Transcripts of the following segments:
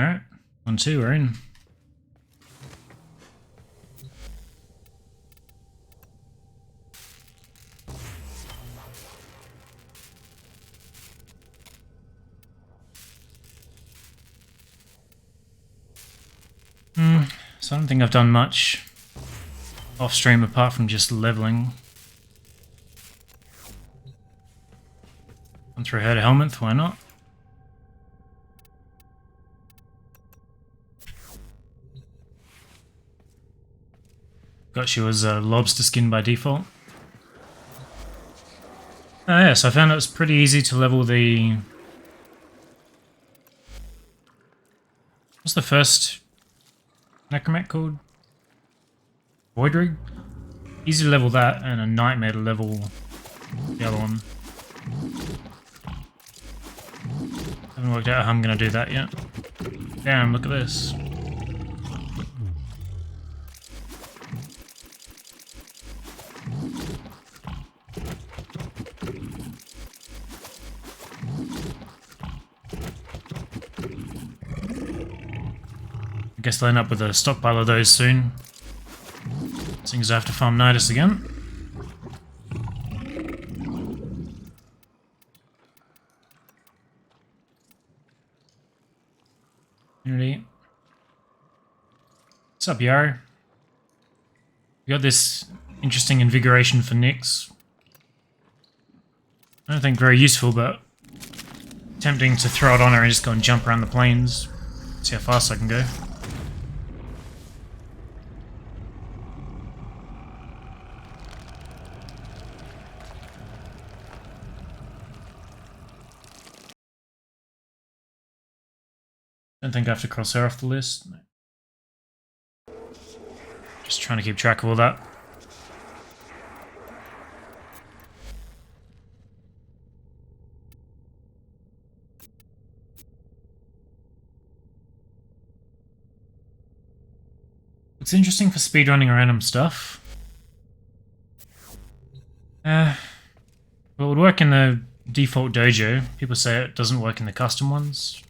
Alright, 1-2, we're in. So I don't think I've done much off stream apart from just leveling. Gone through her to Helminth, why not? Got she was lobster skin by default. Oh yeah, so I found it was pretty easy to level the... What's the first necromech called? Void Rig? Easy to level that, and a nightmare to level the other one. Haven't worked out how I'm going to do that yet. Damn, look at this. I guess I'll end up with a stockpile of those soon. Seeing as I have to farm Nidus again. Unity. What's up, Yarrow? We got this interesting invigoration for Nyx. I don't think very useful, but tempting to throw it on her and just go and jump around the plains. See how fast I can go. Don't think I have to cross her off the list. No. Just trying to keep track of all that. It's interesting for speedrunning random stuff. Well, it would work in the default dojo. People say it doesn't work in the custom ones.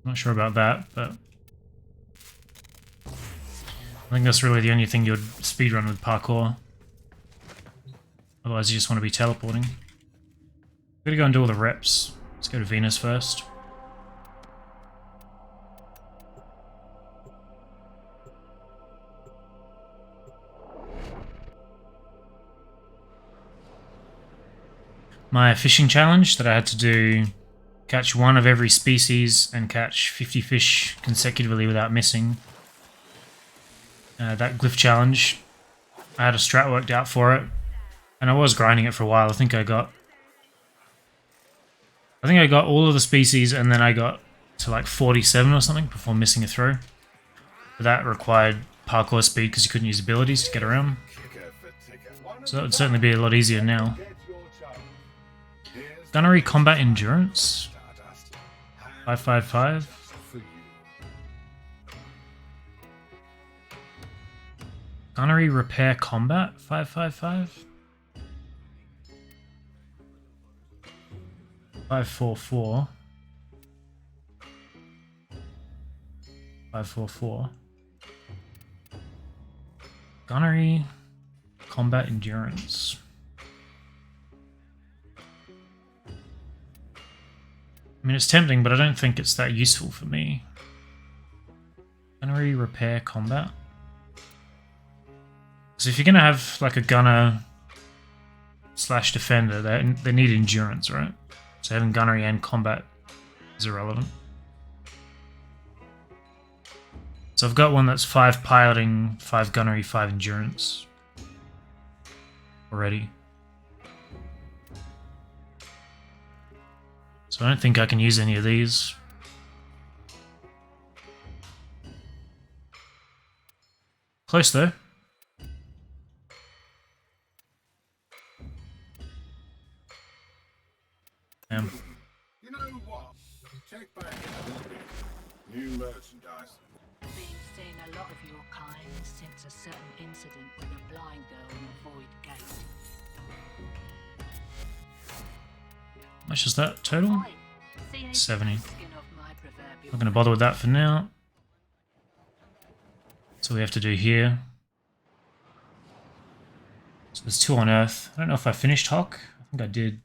I'm not sure about that, but I think that's really the only thing you would speedrun with parkour. Otherwise you just want to be teleporting. I'm gonna go and do all the reps. Let's go to Venus first. My fishing challenge that I had to do, catch one of every species and catch 50 fish consecutively without missing. That glyph challenge, I had a strat worked out for it, and I was grinding it for a while. I think I got all of the species, and then I got to like 47 or something before missing a throw. But that required parkour speed because you couldn't use abilities to get around. So that would certainly be a lot easier now. Gunnery combat endurance. 555. Gunnery repair combat. 555. 544. 544. Gunnery combat endurance. I mean, it's tempting, but I don't think it's that useful for me. Gunnery repair combat. So if you're going to have like a gunner / defender, they need endurance, right? So having gunnery and combat is irrelevant. So I've got one that's 5 piloting, 5 gunnery, 5 endurance already. So I don't think I can use any of these. Close though. Damn. You know what? Check back in. New merchandise. Been seeing a lot of your kind since a certain incident with a blind girl in a void gate. How much is that total? Fine. See any 70. skin off my proverbial Not going to bother with that for now. That's all we have to do here. So there's 2 on Earth. I don't know if I finished Hawk. I think I did.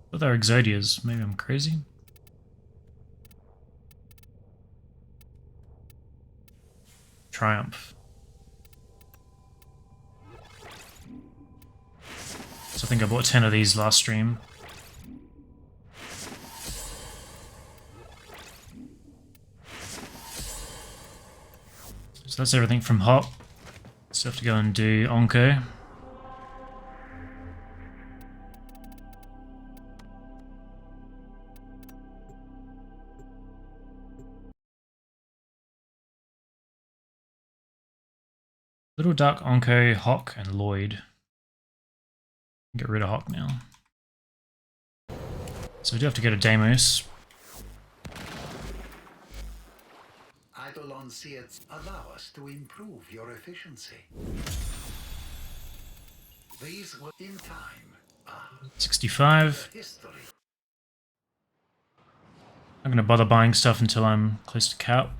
But they're Exodias. Maybe I'm crazy. Triumph. So I think I bought 10 of these last stream. So that's everything from Hop. Still have to go and do Onko. Little Duck, Onko, Hawk, and Lloyd. Get rid of Hawk now. So we do have to go to Deimos. Eidolon seeds allow us to improve your efficiency. These will in time. 65. History. I'm going to bother buying stuff until I'm close to cap.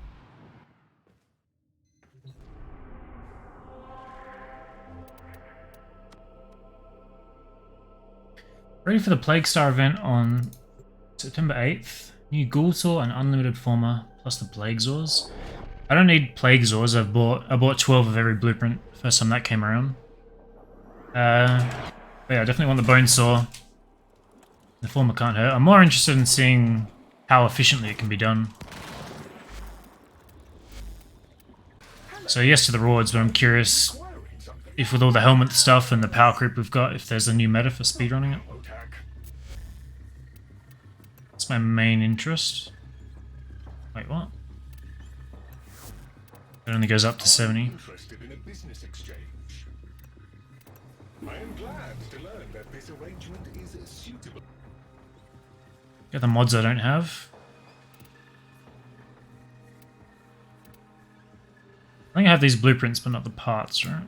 Ready for the Plague Star event on September 8th. New Ghoulsaur and Unlimited Former, plus the Plague Zors. I don't need Plague Zors. I bought 12 of every blueprint first time that came around. But yeah, I definitely want the Bone Saw. The Former can't hurt. I'm more interested in seeing how efficiently it can be done. So yes to the rewards, but I'm curious if with all the helmet stuff and the power creep we've got, if there's a new meta for speedrunning it. That's my main interest. Wait, what? It only goes up to 70. Interested in a business exchange. I am glad to learn that this arrangement is suitable. Get the mods I don't have. I think I have these blueprints, but not the parts, right?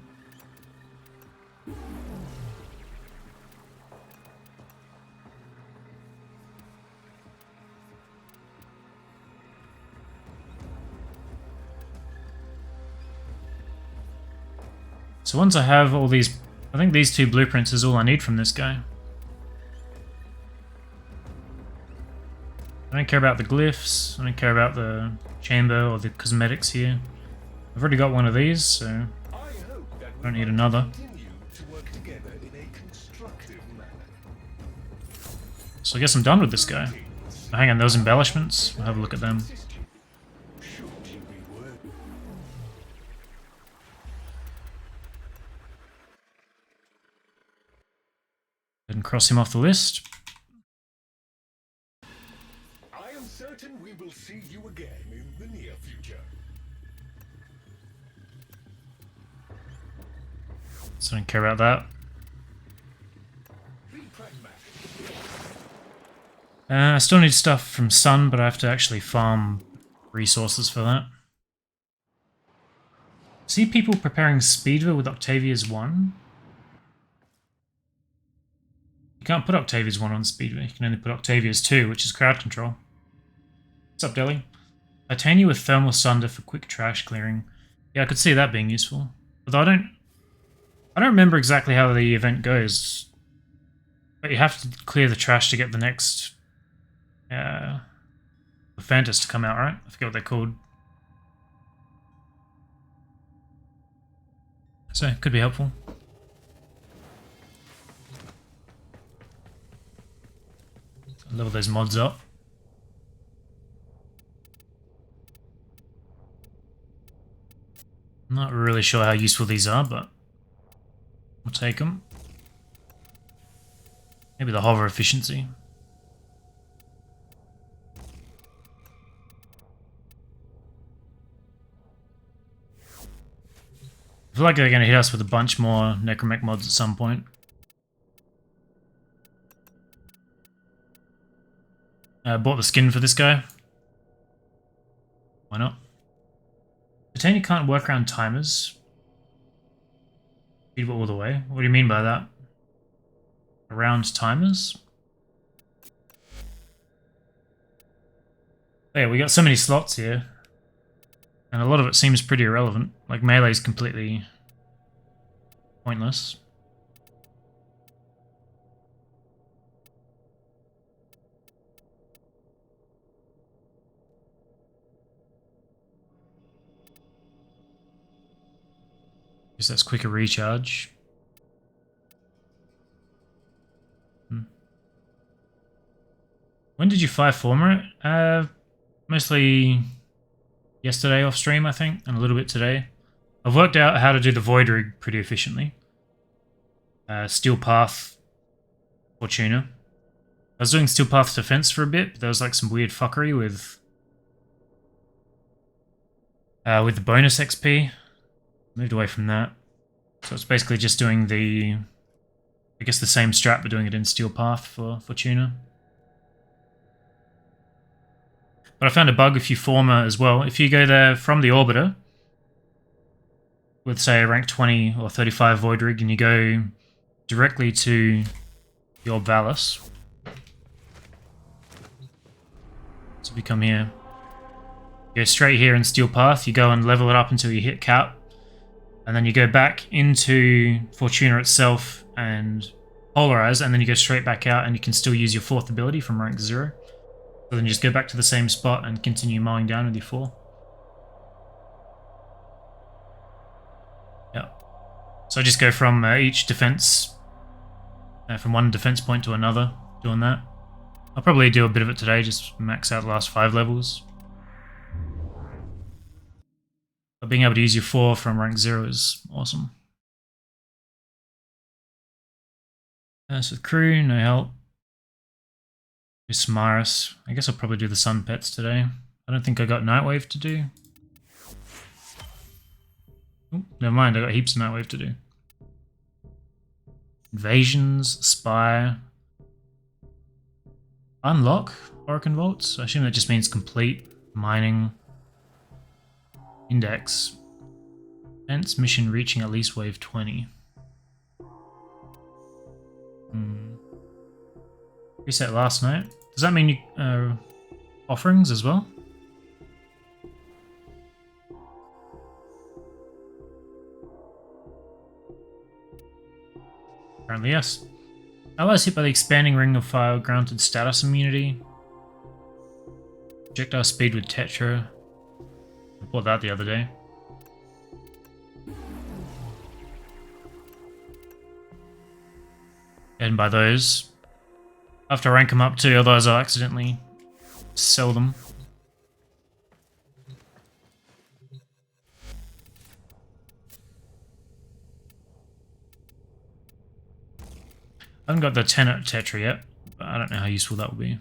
So once I have all these, I think these 2 blueprints is all I need from this guy. I don't care about the glyphs, I don't care about the chamber or the cosmetics here. I've already got one of these, so I don't need another. So I guess I'm done with this guy. Oh, hang on, those embellishments, we'll have a look at them. And cross him off the list. I am certain we will see you again in the near future. So I don't care about that. Be pragmatic. I still need stuff from Sun, but I have to actually farm resources for that. See people preparing Speedver with Octavia's 1? You can't put Octavia's 1 on Speedver, you can only put Octavia's 2, which is crowd control. What's up, Deli? Titania with Thermal Sunder for quick trash clearing. Yeah, I could see that being useful. Although I don't remember exactly how the event goes. But you have to clear the trash to get the next the Phantas to come out, right? I forget what they're called. So, could be helpful. Level those mods up. Not really sure how useful these are, but we'll take them. Maybe the hover efficiency. I feel like they're going to hit us with a bunch more Necromech mods at some point. Bought the skin for this guy. Why not? Botany can't work around timers. Speed all the way. What do you mean by that? Around timers? Oh, yeah, we got so many slots here. And a lot of it seems pretty irrelevant. Like melee's completely pointless. Guess that's quicker recharge. When did you 5-former it? Mostly yesterday off stream, I think, and a little bit today. I've worked out how to do the Void Rig pretty efficiently. Steel Path, Fortuna. I was doing Steel Path Defense for a bit, but there was like some weird fuckery with the bonus XP. Moved away from that. So it's basically just doing the, I guess the same strat, but doing it in Steel Path for Fortuna. But I found a bug if you former as well. If you go there from the Orbiter with, say, a rank 20 or 35 Void Rig, and you go directly to your Valis. So if you come here, go straight here in Steel Path, you go and level it up until you hit cap, and then you go back into Fortuna itself and polarize, and then you go straight back out, and you can still use your 4th ability from rank 0. So then you just go back to the same spot and continue mowing down with your 4. Yeah. So I just go from each defense, from one defense point to another, doing that. I'll probably do a bit of it today, just max out the last 5 levels. But being able to use your 4 from rank 0 is awesome. So the crew, no help. Do Samaris. I guess I'll probably do the Sun Pets today. I don't think I got Nightwave to do. Oh, never mind, I got heaps of Nightwave to do. Invasions, Spy. Unlock Orokin Vaults. I assume that just means complete mining. Index. Defense mission reaching at least wave 20. Reset last night. Does that mean you offerings as well? Apparently yes. Allies hit by the expanding ring of fire granted status immunity. Projectile speed with Tetra. I bought that the other day. And by those, I have to rank them up too, otherwise I'll accidentally sell them. I haven't got the 10 at Tetra yet, but I don't know how useful that will be.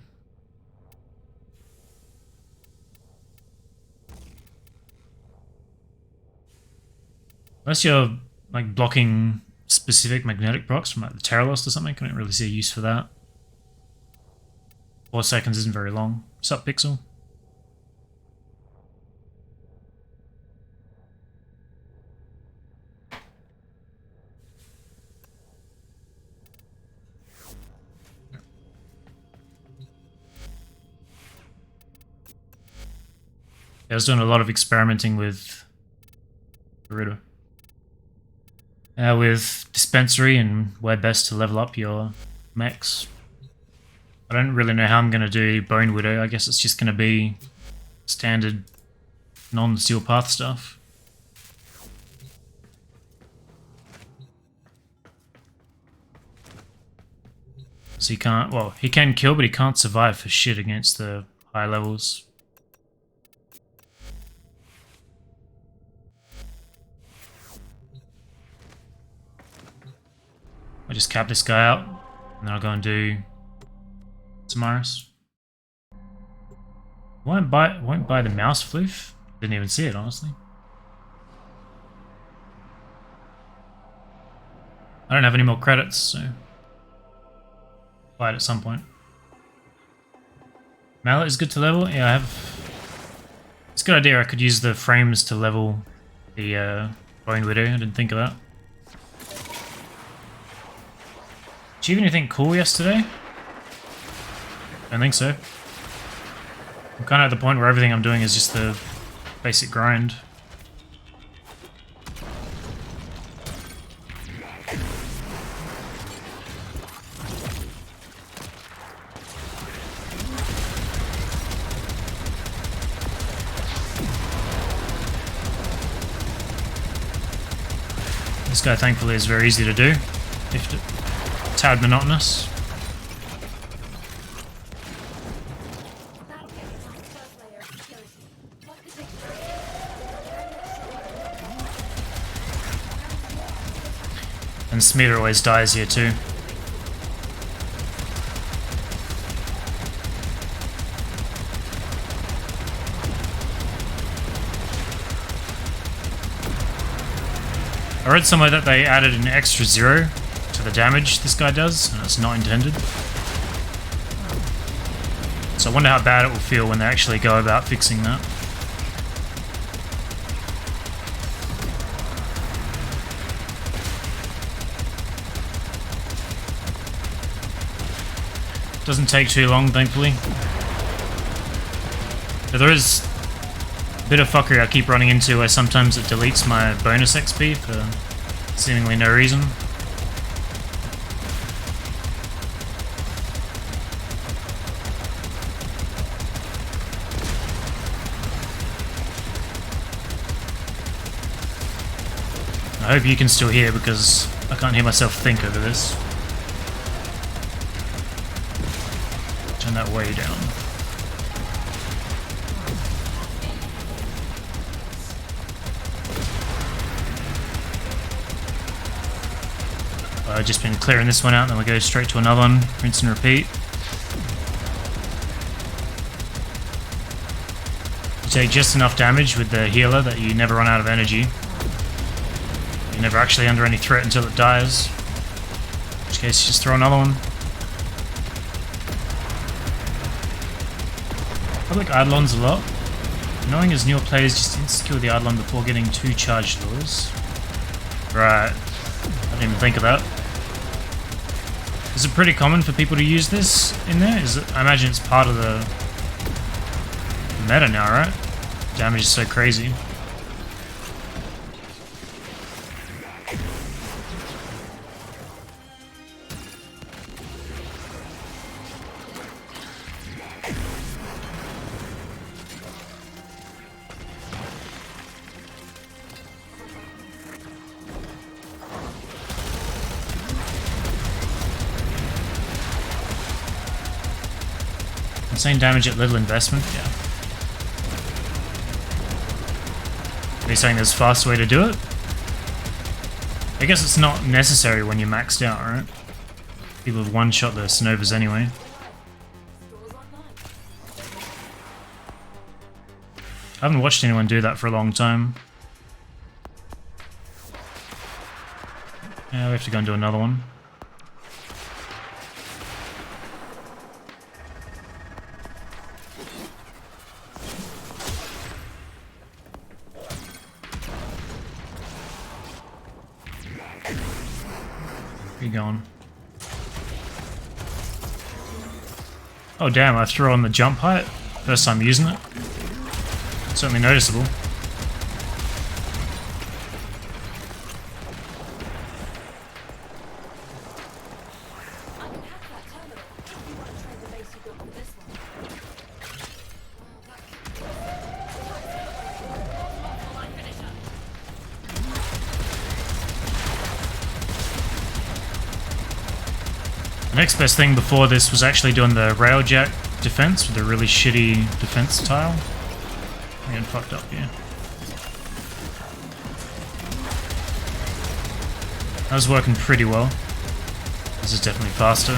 Unless you're like blocking specific magnetic procs from like the Terralost or something, I don't really see a use for that. 4 seconds isn't very long. What's up, Pixel? I was doing a lot of experimenting with with dispensary and where best to level up your mechs. I don't really know how I'm going to do Bone Widow. I guess it's just going to be standard non-Steel Path stuff. So he can't, well, he can kill, but he can't survive for shit against the high levels. I just cap this guy out, and then I'll go and do Samaris. Won't buy the mouse floof. Didn't even see it, honestly. I don't have any more credits, so buy it at some point. Mallet is good to level. Yeah, I have. It's a good idea. I could use the frames to level the Bone Widow. I didn't think of that. Did you have anything cool yesterday? I don't think so. I'm kind of at the point where everything I'm doing is just the basic grind. This guy, thankfully, is very easy to do, if a tad monotonous. And Smear always dies here too. I read somewhere that they added an extra 0 to the damage this guy does, and it's not intended. So I wonder how bad it will feel when they actually go about fixing that. Doesn't take too long, thankfully. But there is a bit of fuckery I keep running into where sometimes it deletes my bonus XP for seemingly no reason. I hope you can still hear because I can't hear myself think over this. Turn that way down. I've just been clearing this one out, and then we'll go straight to another one, rinse and repeat. You take just enough damage with the healer that you never run out of energy. You're never actually under any threat until it dies. In which case, just throw another one. I like Eidolons a lot. Knowing as newer players just insecure the Eidolon before getting 2 charged lures. Right. I didn't even think of that. Is it pretty common for people to use this in there? Is it, I imagine it's part of the meta now, right? Damage is so crazy. Insane damage at little investment, yeah. Are you saying there's a faster way to do it? I guess it's not necessary when you're maxed out, right? People have one-shot their Synovas anyway. I haven't watched anyone do that for a long time. Yeah, we have to go and do another one. Where you going? Oh damn, I threw on the jump height. First time using it. Certainly noticeable. The next best thing before this was actually doing the railjack defense with a really shitty defense tile. I'm getting fucked up here. That was working pretty well. This is definitely faster.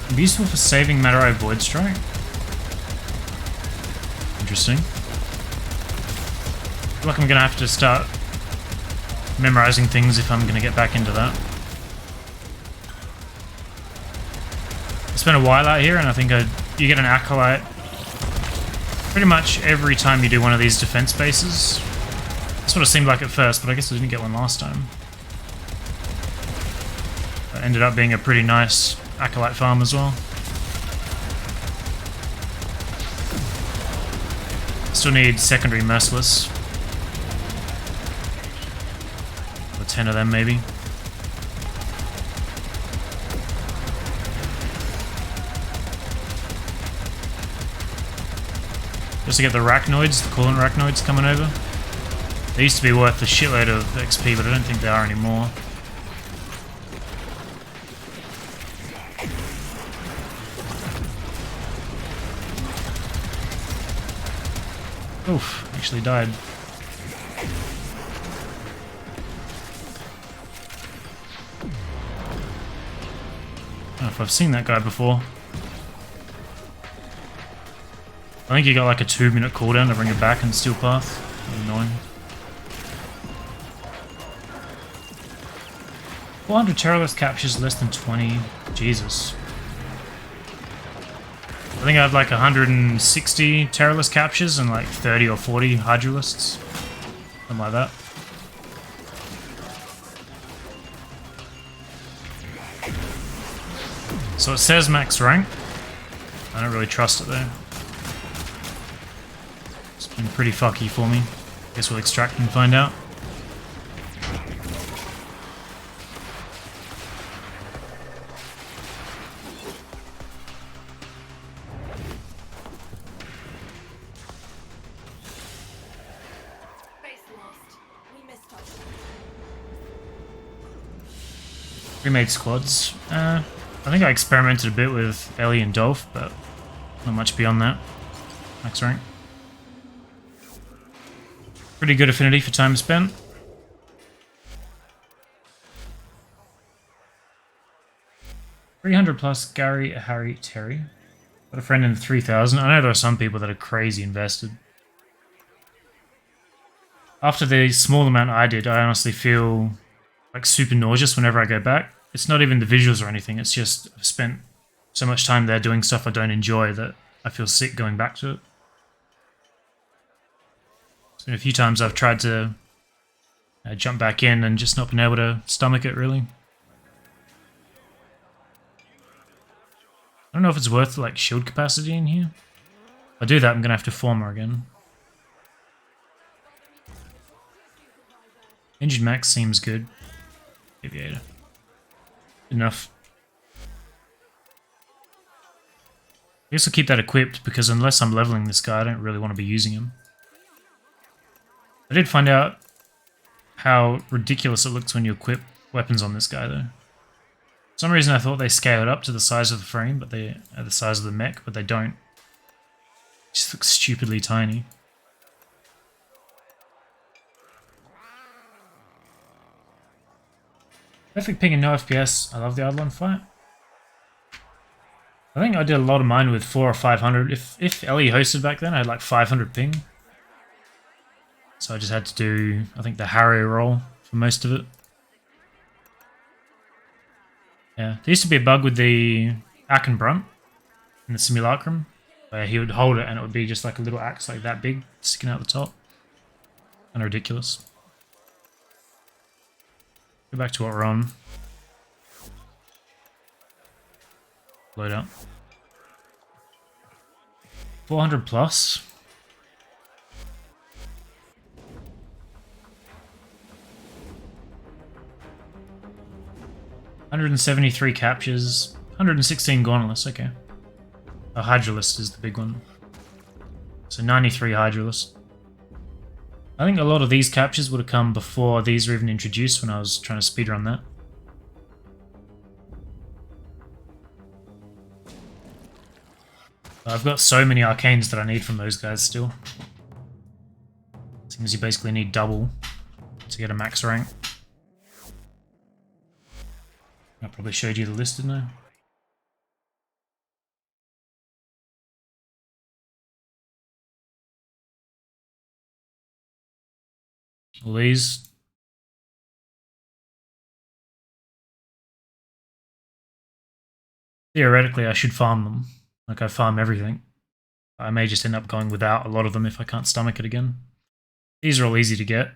It'd be useful for saving Mataro Void Strike. Interesting. I feel like I'm gonna have to start memorizing things if I'm going to get back into that. I spent a while out here, and I think you get an acolyte pretty much every time you do one of these defense bases. That's what it seemed like at first, but I guess I didn't get one last time. It ended up being a pretty nice acolyte farm as well. Still need secondary merciless. 10 of them maybe. Just to get the arachnoids, the coolant arachnoids coming over. They used to be worth a shitload of XP, but I don't think they are anymore. Oof, actually died. I don't know if I've seen that guy before. I think you got like a 2-minute cooldown to bring it back in Steel Path. Annoying. 400 terrorless captures, less than 20. Jesus. I think I have like 160 terrorless captures and like 30 or 40 hydralists. Something like that. So it says max rank. I don't really trust it though. It's been pretty fucky for me. Guess we'll extract and find out. Remade squads. I think I experimented a bit with Ellie and Dolph, but not much beyond that. Max rank. Pretty good affinity for time spent. $300 plus Gary, Harry, Terry. Got a friend in 3,000. I know there are some people that are crazy invested. After the small amount I did, I honestly feel like super nauseous whenever I go back. It's not even the visuals or anything, it's just I've spent so much time there doing stuff I don't enjoy that I feel sick going back to it. It's been a few times I've tried to jump back in and just not been able to stomach it really. I don't know if it's worth like shield capacity in here. If I do that, I'm gonna have to form her again. Injured max seems good. Aviator. Enough. I guess I'll keep that equipped because unless I'm leveling this guy, I don't really want to be using him. I did find out how ridiculous it looks when you equip weapons on this guy though. For some reason I thought they scaled up to the size of the frame, but they are the size of the mech, but they don't. It just looks stupidly tiny. Perfect ping and no FPS. I love the Eidolon fight. I think I did a lot of mine with 400 or 500. If Ellie hosted back then, I had like 500 ping. So I just had to do, I think, the Harry roll for most of it. Yeah, there used to be a bug with the Akenbrunt in the Simulacrum, where he would hold it and it would be just like a little axe like that big, sticking out the top. Kind of ridiculous. Go back to what we're on. Load up. 400 plus. $173 captures. 116 gauntlets, okay. A Hydralist is the big one. So 93 Hydralist. I think a lot of these captures would have come before these were even introduced when I was trying to speedrun that. I've got so many arcanes that I need from those guys still. Seems you basically need double to get a max rank. I probably showed you the list, didn't I? All these. Theoretically, I should farm them. Like, I farm everything. I may just end up going without a lot of them if I can't stomach it again. These are all easy to get.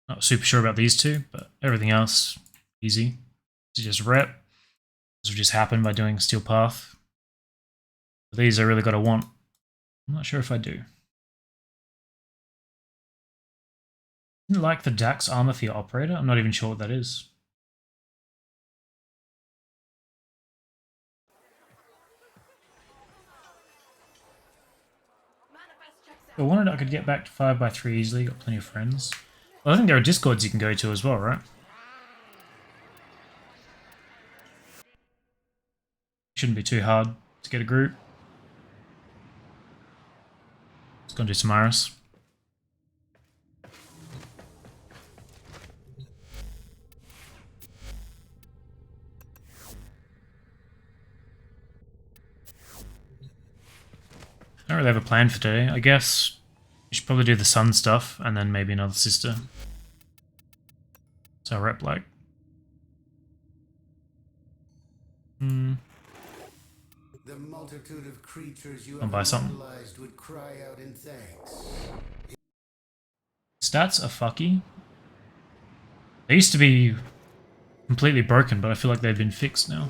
Not super sure about these two, but everything else, easy. To just rep. This will just happen by doing Steel Path. But these I really got to want. I'm not sure if I do. Didn't like the Dax armor for your operator. I'm not even sure what that is. If I wanted, I could get back to 5x3 easily. Got plenty of friends. Well, I think there are Discords you can go to as well, right? Shouldn't be too hard to get a group. Let's go and do some Iris. I don't really have a plan for today. I guess we should probably do the sun stuff and then maybe another sister. So I'll rep like. The multitude of creatures you I'll buy something. immortalized would cry out in thanks. Stats are fucky. They used to be completely broken, but I feel like they've been fixed now.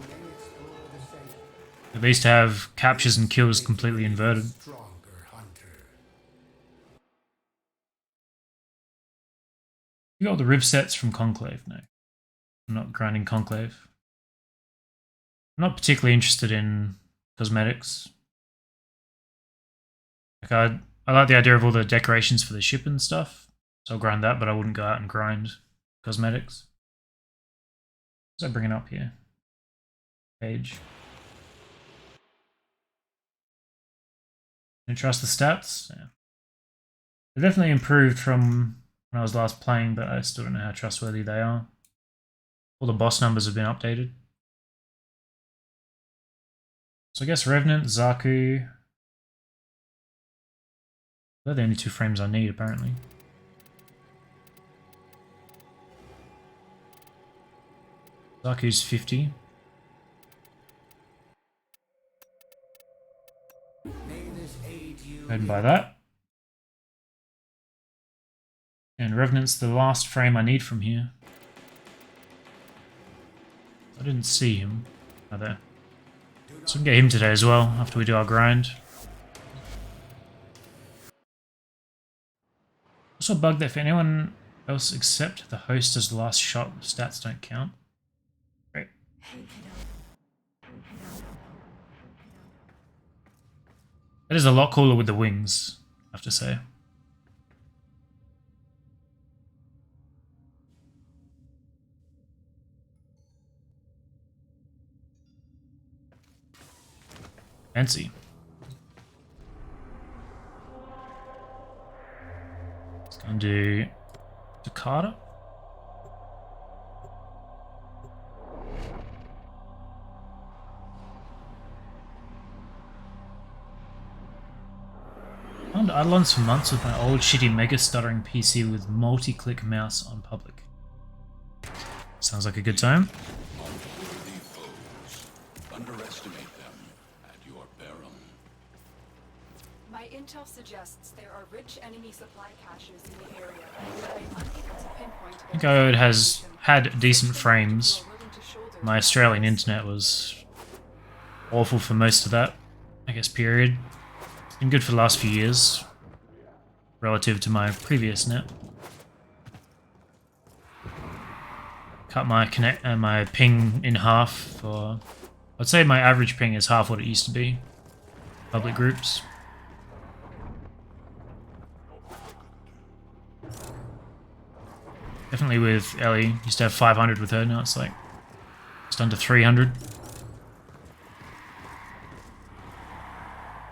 They used to have captures and kills completely inverted. Stronger hunter. You got all the riv sets from Conclave? No. I'm not grinding Conclave. I'm not particularly interested in cosmetics. Like I like the idea of all the decorations for the ship and stuff, so I'll grind that, but I wouldn't go out and grind cosmetics. What's I bringing up here? Page. Don't trust the stats? Yeah. They're definitely improved from when I was last playing, but I still don't know how trustworthy they are. All the boss numbers have been updated. So I guess Revenant, Zaku. They're the only two frames I need, apparently. Zaku's 50. Go ahead and buy that. And Revenant's the last frame I need from here. I didn't see him. Oh, there. So we can get him today as well, after we do our grind. Also a bug that for anyone else except the host as the last shot, stats don't count. Great. That is a lot cooler with the wings, I have to say. Fancy. Let's go and do Takata. I found Eidolons for months with my old shitty mega stuttering PC with multi-click mouse on public. Sounds like a good time. Unworthy foes. Underestimate them at your peril. My intel suggests there are rich enemy supply caches in the area, but I'm unable to pinpoint. I think I has had decent frames. My Australian internet was awful for most of that, I guess, period. It's been good for the last few years, relative to my previous net. Cut my my ping in half for... I'd say my average ping is half what it used to be. Public groups. Definitely with Ellie. Used to have 500 with her, now it's like just under 300.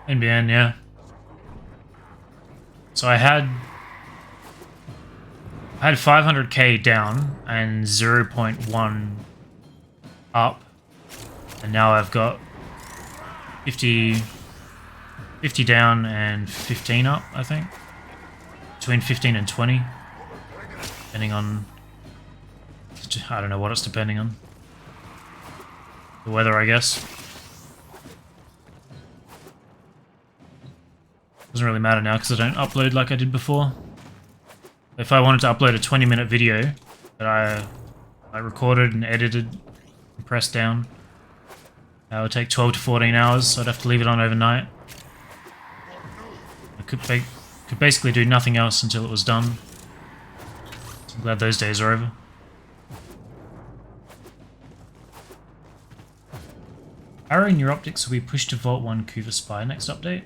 NBN, yeah. So I had 500k down and 0.1 up, and now I've got 50 down and 15 up, I think. Between 15 and 20. Depending on... I don't know what it's depending on. the weather, I guess. Doesn't really matter now because I don't upload like I did before. If I wanted to upload a 20-minute video that I recorded and edited and pressed down, that would take 12 to 14 hours, so I'd have to leave it on overnight. I could basically do nothing else until it was done. So I'm glad those days are over. Arrow in your optics will be pushed to Vault 1 Kuva Spy next update.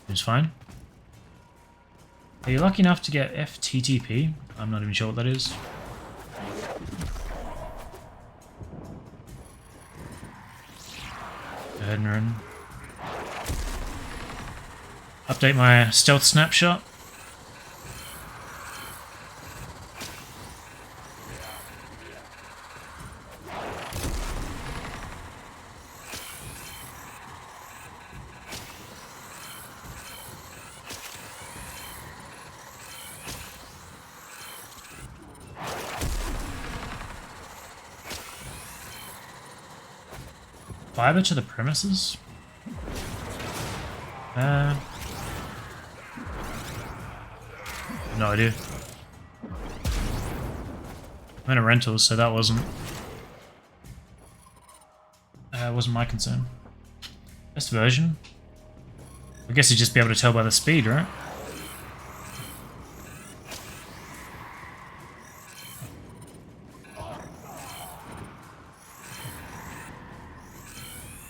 Seems fine. Are you lucky enough to get FTTP? I'm not even sure what that is. Go ahead and run. Update my stealth snapshot. Fiber to the premises? No idea. I'm in a rental, so that wasn't my concern. Best version? I guess you'd just be able to tell by the speed, right?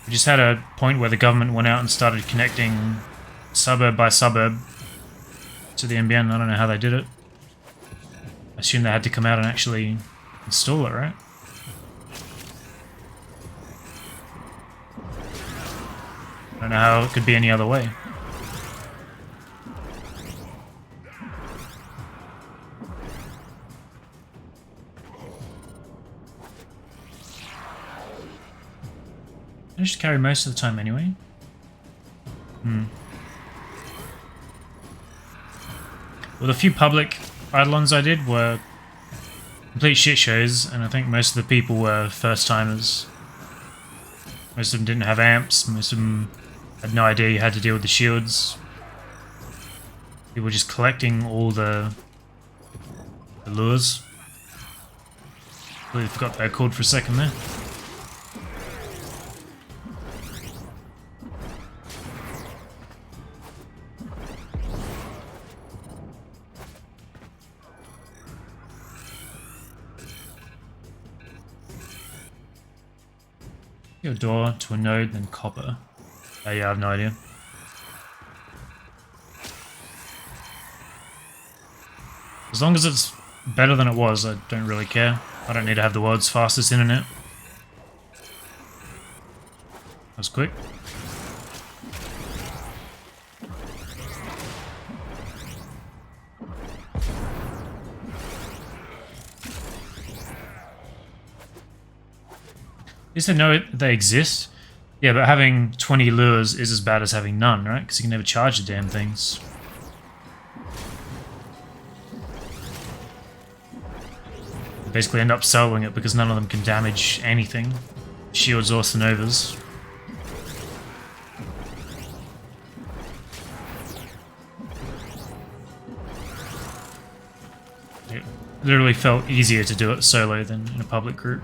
We just had a point where the government went out and started connecting suburb by suburb to the NBN. I don't know how they did it. I assume they had to come out and actually install it, right? I don't know how it could be any other way. I just carry most of the time anyway. Well, the few public Eidolons I did were complete shit shows, and I think most of the people were first timers. Most of them didn't have amps, most of them had no idea you had to deal with the shields. People were just collecting all the lures. Completely forgot they were called for a second there. Your door to a node, then copper. Yeah, I have no idea. As long as it's better than it was, I don't really care. I don't need to have the world's fastest internet. That was quick. At least I know they exist. Yeah, but having 20 lures is as bad as having none, right? Because you can never charge the damn things. You basically end up soloing it because none of them can damage anything. Shields or Synovas. It literally felt easier to do it solo than in a public group.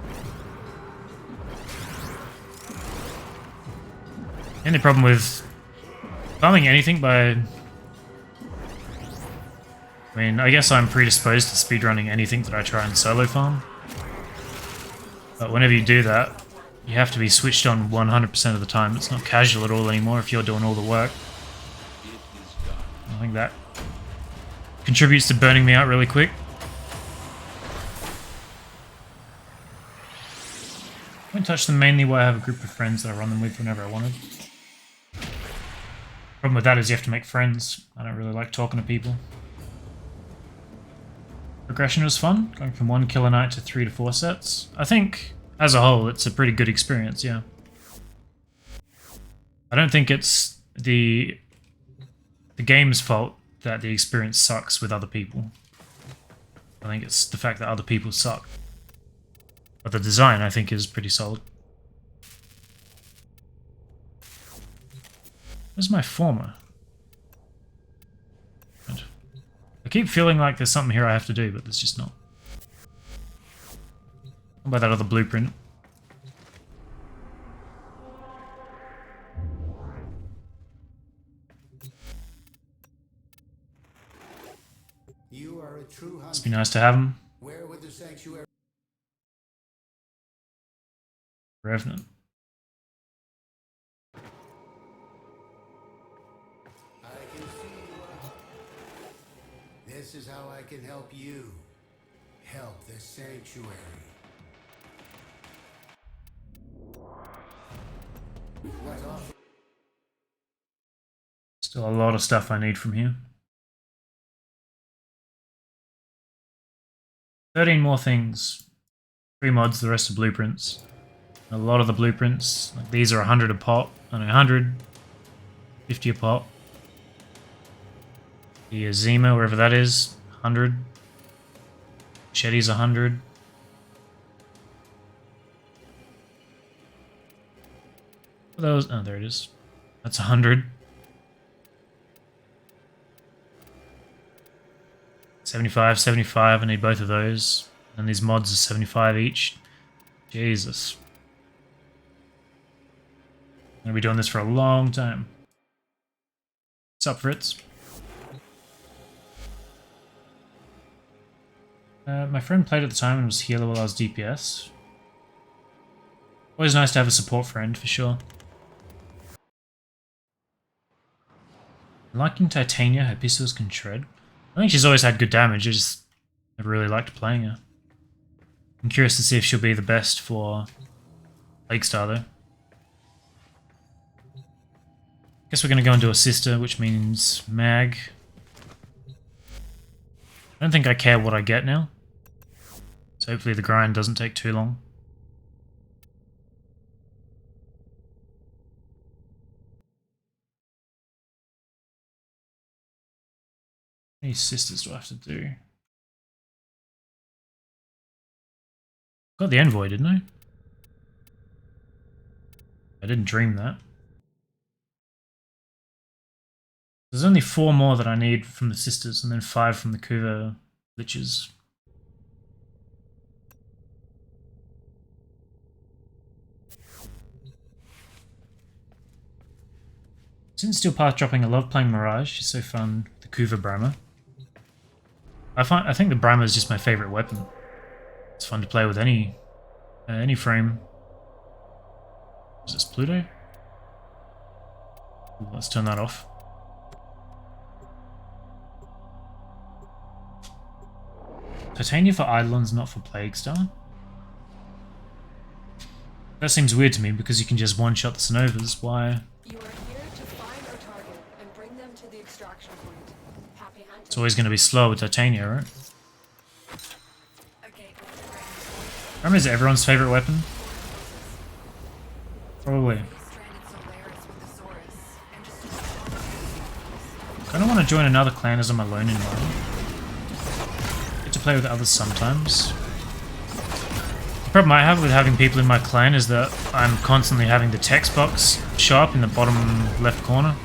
The only problem with farming anything by... I mean, I guess I'm predisposed to speedrunning anything that I try and solo farm. But whenever you do that, you have to be switched on 100% of the time. It's not casual at all anymore if you're doing all the work. I think that contributes to burning me out really quick. I won't touch them mainly where I have a group of friends that I run them with whenever I wanted. Problem with that is you have to make friends. I don't really like talking to people. Progression was fun, going from 1 kill a night to 3 to 4 sets. I think, as a whole, it's a pretty good experience, yeah. I don't think it's the game's fault that the experience sucks with other people. I think it's the fact that other people suck. But the design, I think, is pretty solid. Where's my former? I keep feeling like there's something here I have to do, but there's just not. What about that other blueprint? You are a true hunter. Must be nice to have them. Where would the sanctuary? Revenant. I can see you are. This is how I can help you. Help the sanctuary. What offer? Still a lot of stuff I need from here. 13 more things. 3 mods, the rest are blueprints. A lot of the blueprints, like these are 100 a pop. I know 100, 50 a pop. The Zima, wherever that is, 100. Machete's 100. Those, oh, there it is. That's 100. 75, 75, I need both of those. And these mods are 75 each. Jesus. I'm gonna be doing this for a long time. What's up, Fritz? My friend played at the time and was healer while I was DPS. Always nice to have a support friend, for sure. Liking Titania, her pistols can shred. I think she's always had good damage, I just never really liked playing her. I'm curious to see if she'll be the best for Plague Star though. Guess we're gonna go into a sister, which means mag. I don't think I care what I get now. So hopefully the grind doesn't take too long. How many sisters do I have to do? Got the envoy, didn't I? I didn't dream that. There's only 4 more that I need from the sisters, and then 5 from the Kuva liches. Since Steel Path dropping, I love playing Mirage. She's so fun. The Kuva Brahma. I think the Brahma is just my favorite weapon. It's fun to play with any frame. Is this Pluto? Ooh, let's turn that off. Titania for Eidolons, not for Plague Star? That seems weird to me because you can just one-shot the Synovas. Why? You are here to find our target and bring them to the extraction point. Happy hunting. It's always going to be slow with Titania, right? Brahma is everyone's favorite weapon? Probably. I don't want to join another clan as I'm alone in mine. Get to play with others sometimes. The problem I have with having people in my clan is that I'm constantly having the text box show up in the bottom left corner.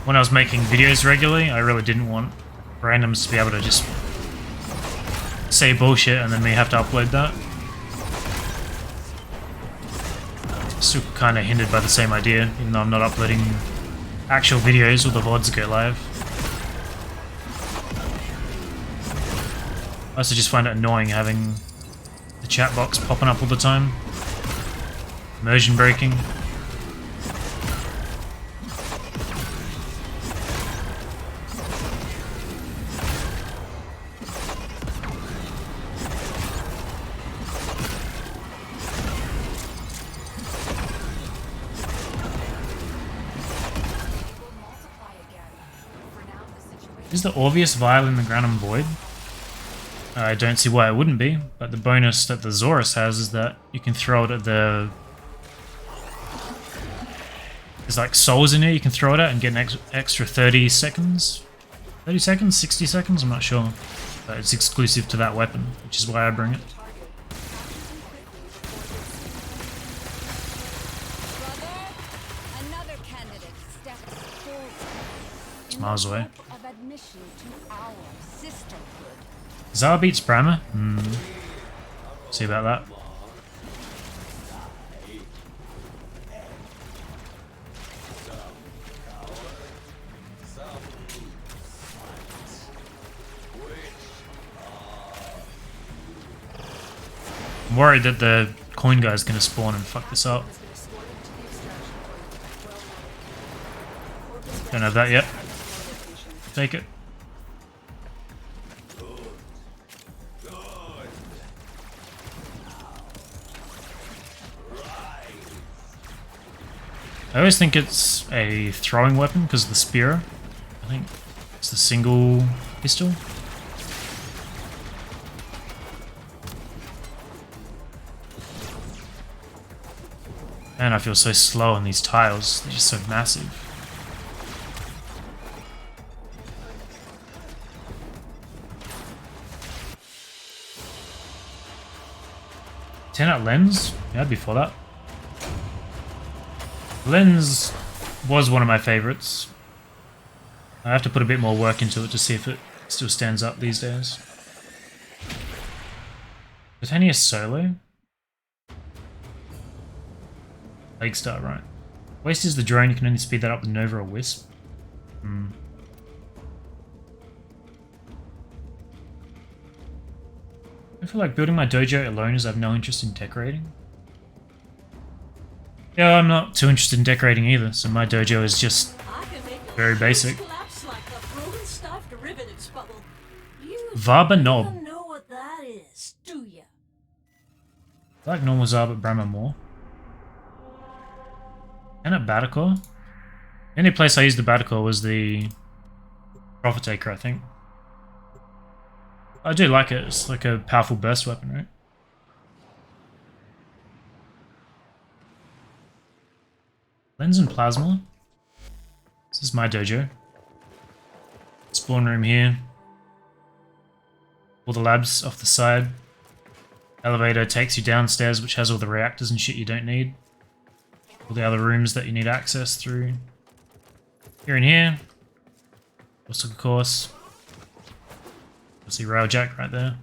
When I was making videos regularly, I really didn't want randoms to be able to just say bullshit and then me have to upload that. Still kind of hindered by the same idea, even though I'm not uploading actual videos or the VODs go live. I also just find it annoying having the chat box popping up all the time. Immersion breaking. Is the Orvius vial in the Granum Void? I don't see why it wouldn't be, but the bonus that the Zorus has is that you can throw it at the... There's like souls in here, you can throw it at and get an extra 30 seconds? 30 seconds? 60 seconds? I'm not sure. But it's exclusive to that weapon, which is why I bring it. miles away. Of admission to our sisterhood. Zara beats Brahma? See about that. I'm worried that the coin guy's gonna spawn and fuck this up. Has been escorted to the extraction point. Well done. Corpus Don't have that yet. location. Take it. I always think it's a throwing weapon because of the spear. I think it's the single pistol. Man, I feel so slow on these tiles. They're just so massive. Ten out lens? Yeah, I'd be for that. Lens was one of my favorites. I have to put a bit more work into it to see if it still stands up these days. Titania Solo? Lake Star, right. Waste is the drone, you can only speed that up with Nova or Wisp. I feel like building my dojo alone as I have no interest in decorating. Yeah, I'm not too interested in decorating either, so my dojo is just very basic. Vaba Nob. Know what that is, do ya? I like normal Zar but Brahma more. And at Batacor? The only place I used the Batacor was the Prophet Taker, I think. I do like it, it's like a powerful burst weapon, right? Lens and Plasma. This is my dojo. Spawn room here. All the labs off the side. Elevator takes you downstairs, which has all the reactors and shit you don't need. All the other rooms that you need access through. Here and here. Also, of course. You'll see Railjack right there.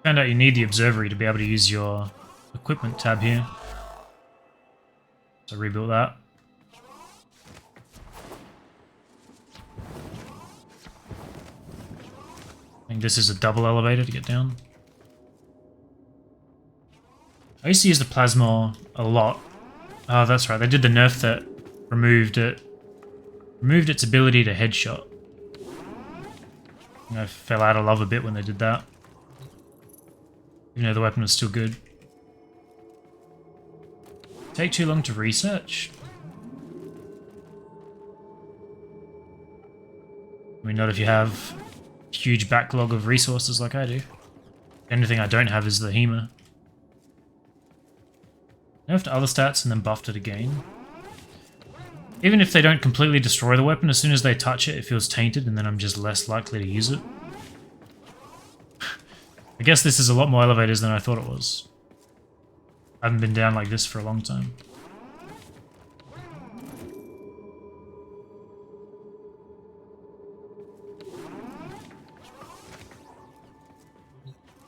Found out you need the observatory to be able to use your equipment tab here. So rebuild that. I think this is a double elevator to get down. I used to use the plasma a lot. Oh, that's right. They did the nerf that removed its ability to headshot. I fell out of love a bit when they did that. Even though the weapon was still good. Take too long to research? I mean, not if you have a huge backlog of resources like I do. The only thing I don't have is the HEMA. Nerfed other stats and then buffed it again. Even if they don't completely destroy the weapon, as soon as they touch it, it feels tainted and then I'm just less likely to use it. I guess this is a lot more elevators than I thought it was. I haven't been down like this for a long time.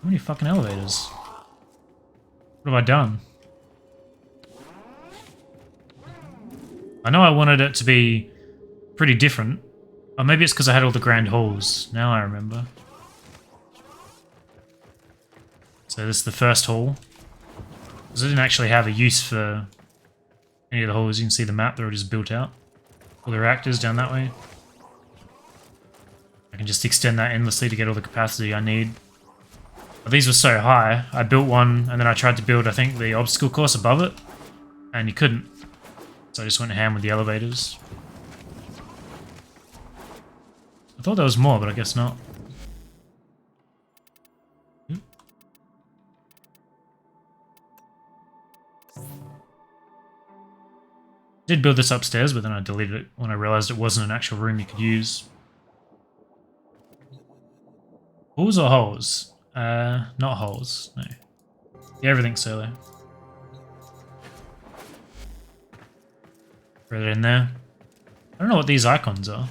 How many fucking elevators? What have I done? I know I wanted it to be pretty different. Or maybe it's because I had all the grand halls. Now I remember. So this is the first hall. Because I didn't actually have a use for any of the halls. You can see the map, they're all just built out. All the reactors down that way. I can just extend that endlessly to get all the capacity I need. But these were so high, I built one and then I tried to build, I think, the obstacle course above it. And you couldn't. So I just went ham with the elevators. I thought there was more, but I guess not. Did build this upstairs, but then I deleted it when I realized it wasn't an actual room you could use. Halls or holes? Not holes, no. Yeah, everything's solo. Throw it in there. I don't know what these icons are.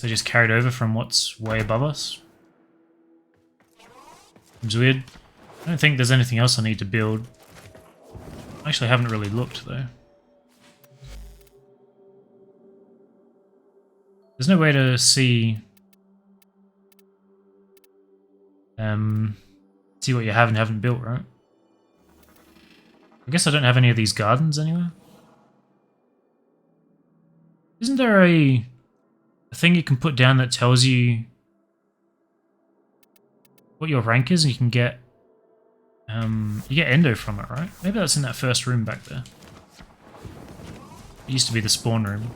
Guess they just carried over from what's way above us. Seems weird. I don't think there's anything else I need to build. I actually haven't really looked though. There's no way to see see what you have and haven't built, right? I guess I don't have any of these gardens anywhere. Isn't there a thing you can put down that tells you what your rank is, and you can get you get endo from it, right? Maybe that's in that first room back there. It used to be the spawn room.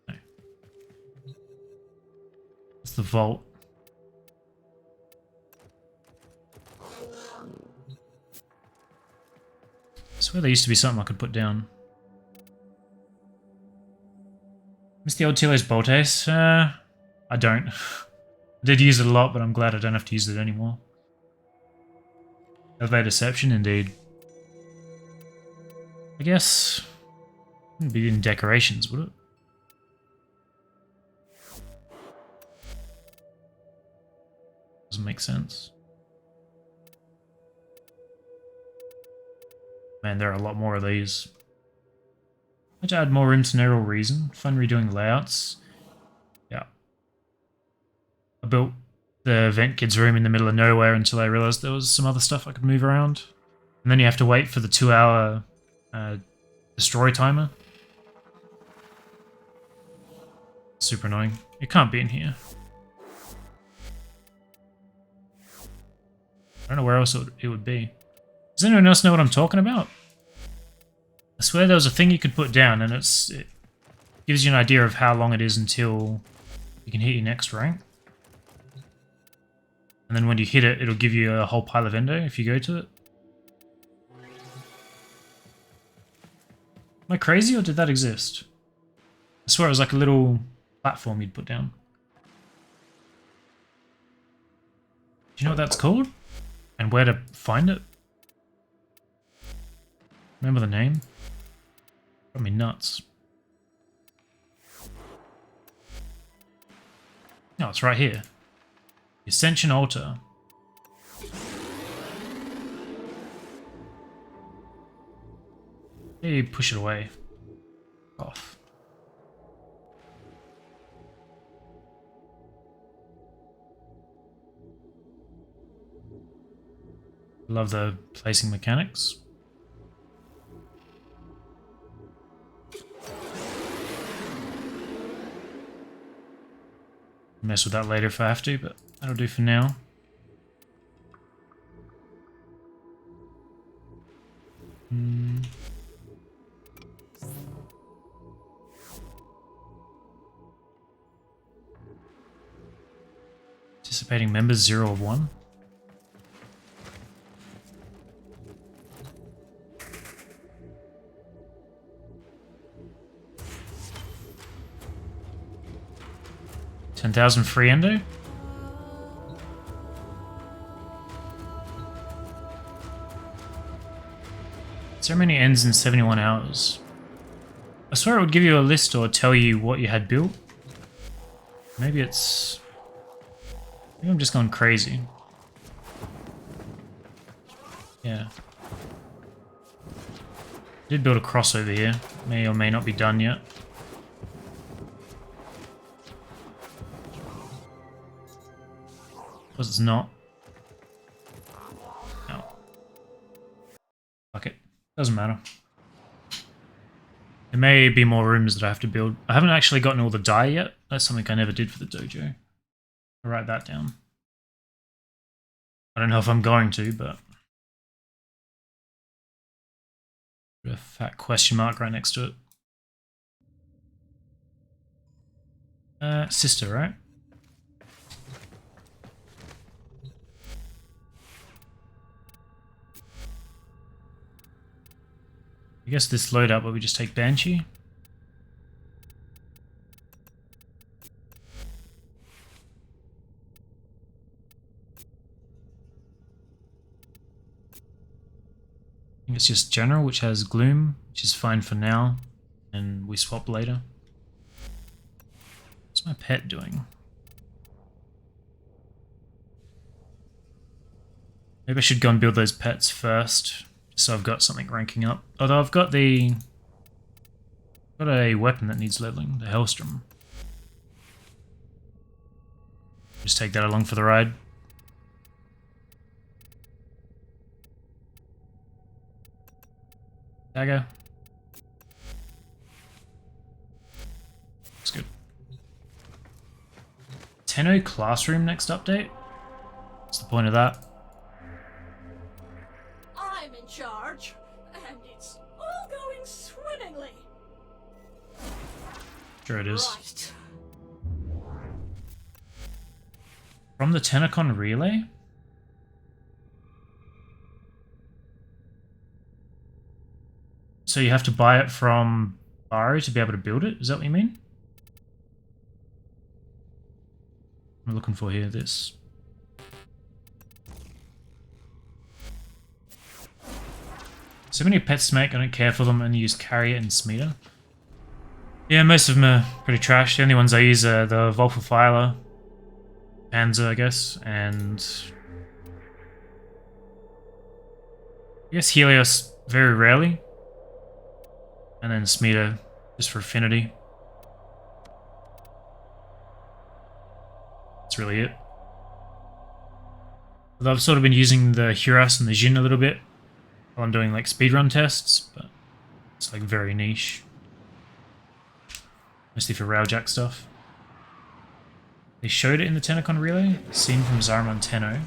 No. It's the vault. I swear there used to be something I could put down. Miss the old Tilo's bolt ace? I don't. I did use it a lot, but I'm glad I don't have to use it anymore. Elevator deception, indeed. I guess it wouldn't be in decorations, would it? Doesn't make sense. Man, there are a lot more of these. I had to add more rooms for no real reason. Fun redoing layouts. Yeah. I built the vent kid's room in the middle of nowhere until I realized there was some other stuff I could move around. And then you have to wait for the 2-hour destroy timer. Super annoying. It can't be in here. I don't know where else it would be. Does anyone else know what I'm talking about? I swear there was a thing you could put down, and it gives you an idea of how long it is until you can hit your next rank. And then when you hit it, it'll give you a whole pile of endo if you go to it. Am I crazy, or did that exist? I swear it was like a little platform you'd put down. Do you know what that's called? And where to find it? Remember the name? Got me nuts. No, it's right here. The Ascension Altar. Hey, push it away. Off. Love the placing mechanics. Mess with that later if I have to, but that'll do for now. Participating members 0 of 1. $10,000 free endo. Ceremony ends in 71 hours. I swear it would give you a list or tell you what you had built. Maybe it's... Maybe I'm just going crazy. Yeah. Did build a crossover here. May or may not be done yet. Because it's not. No. Fuck it. Doesn't matter. There may be more rooms that I have to build. I haven't actually gotten all the dye yet. That's something I never did for the dojo. I'll write that down. I don't know if I'm going to, but... Put a fat question mark right next to it. Sister, right? I guess this load up where we just take Banshee. think it's just general, which has gloom, which is fine for now, and we swap later. What's my pet doing? Maybe I should go and build those pets first, so I've got something ranking up. Although I've got a weapon that needs leveling, the Hellstrom. Just take that along for the ride. Dagger. That's good. Tenno classroom next update? What's the point of that? I'm in charge, and it's all going swimmingly. Sure it is. Right. From the Tenacon relay? So you have to buy it from Bari to be able to build it? Is that what you mean? What am I looking for here? This. So many pets to make, I don't care for them, and use Carrier and Smeeta. Yeah, most of them are pretty trash. The only ones I use are the Wolfenfiler, Panzer, I guess, and I guess Helios very rarely. And then Smeeta, just for affinity. That's really it. Although I've sort of been using the Huras and the Jin a little bit while I'm doing like speedrun tests, but it's like very niche. Mostly for railjack stuff. They showed it in the Tenacon relay, scene from Zariman Tenno.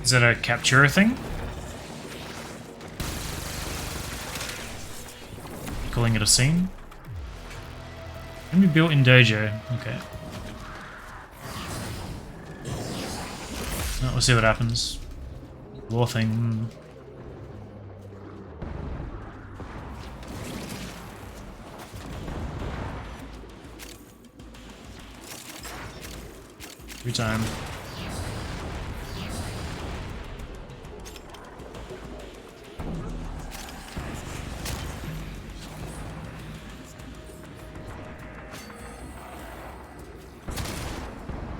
Is that a Captura thing? Calling it a scene? Can be built in Dojo. Okay. Oh, we'll see what happens. War thing. Every time.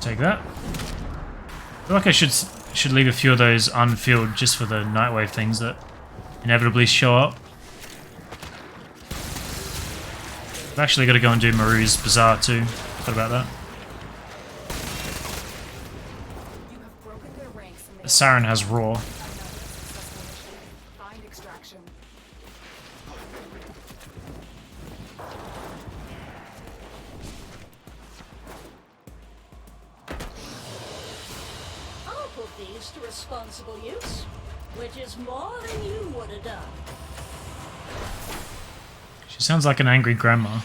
Take that. I feel like I should leave a few of those unfilled just for the Nightwave things that inevitably show up. I've actually got to go and do Maru's Bazaar too. Thought about that. You have broken their ranks and The Siren has Raw. find extraction. I'll put these to responsible use, which is more than you would have done. She sounds like an angry grandma.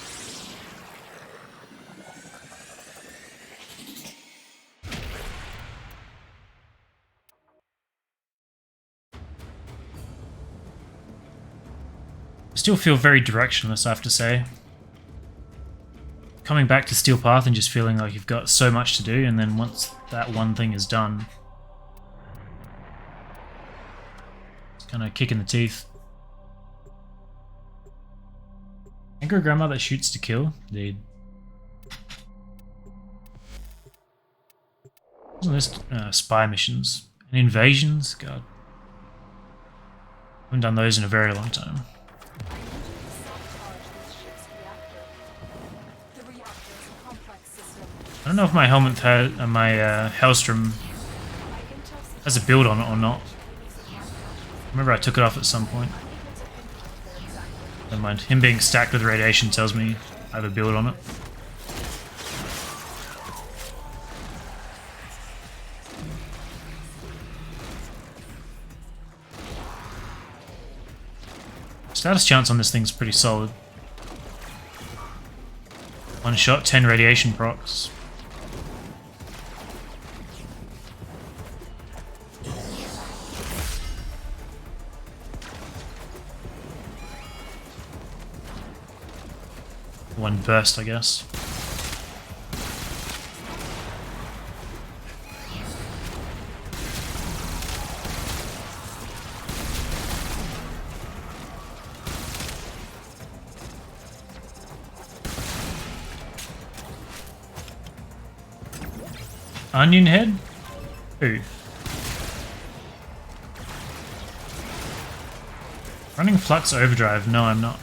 I still feel very directionless, I have to say. Coming back to Steel Path and just feeling like you've got so much to do, and then once that one thing is done, it's kind of kick in the teeth. Angry grandma that shoots to kill? Indeed. Wasn't this spy missions? And invasions? God. Haven't done those in a very long time. Sabotage this ship's reactor. The reactor is a complex system. I don't know if my helmet has my Hellstrom My intel has a build on it or not. Remember I took it off at some point. Never mind. Him being stacked with radiation tells me I have a build on it. Status chance on this thing's pretty solid. One shot, 10 radiation procs. One burst, I guess. Onion head? Ooh. Running Flux Overdrive? No, I'm not.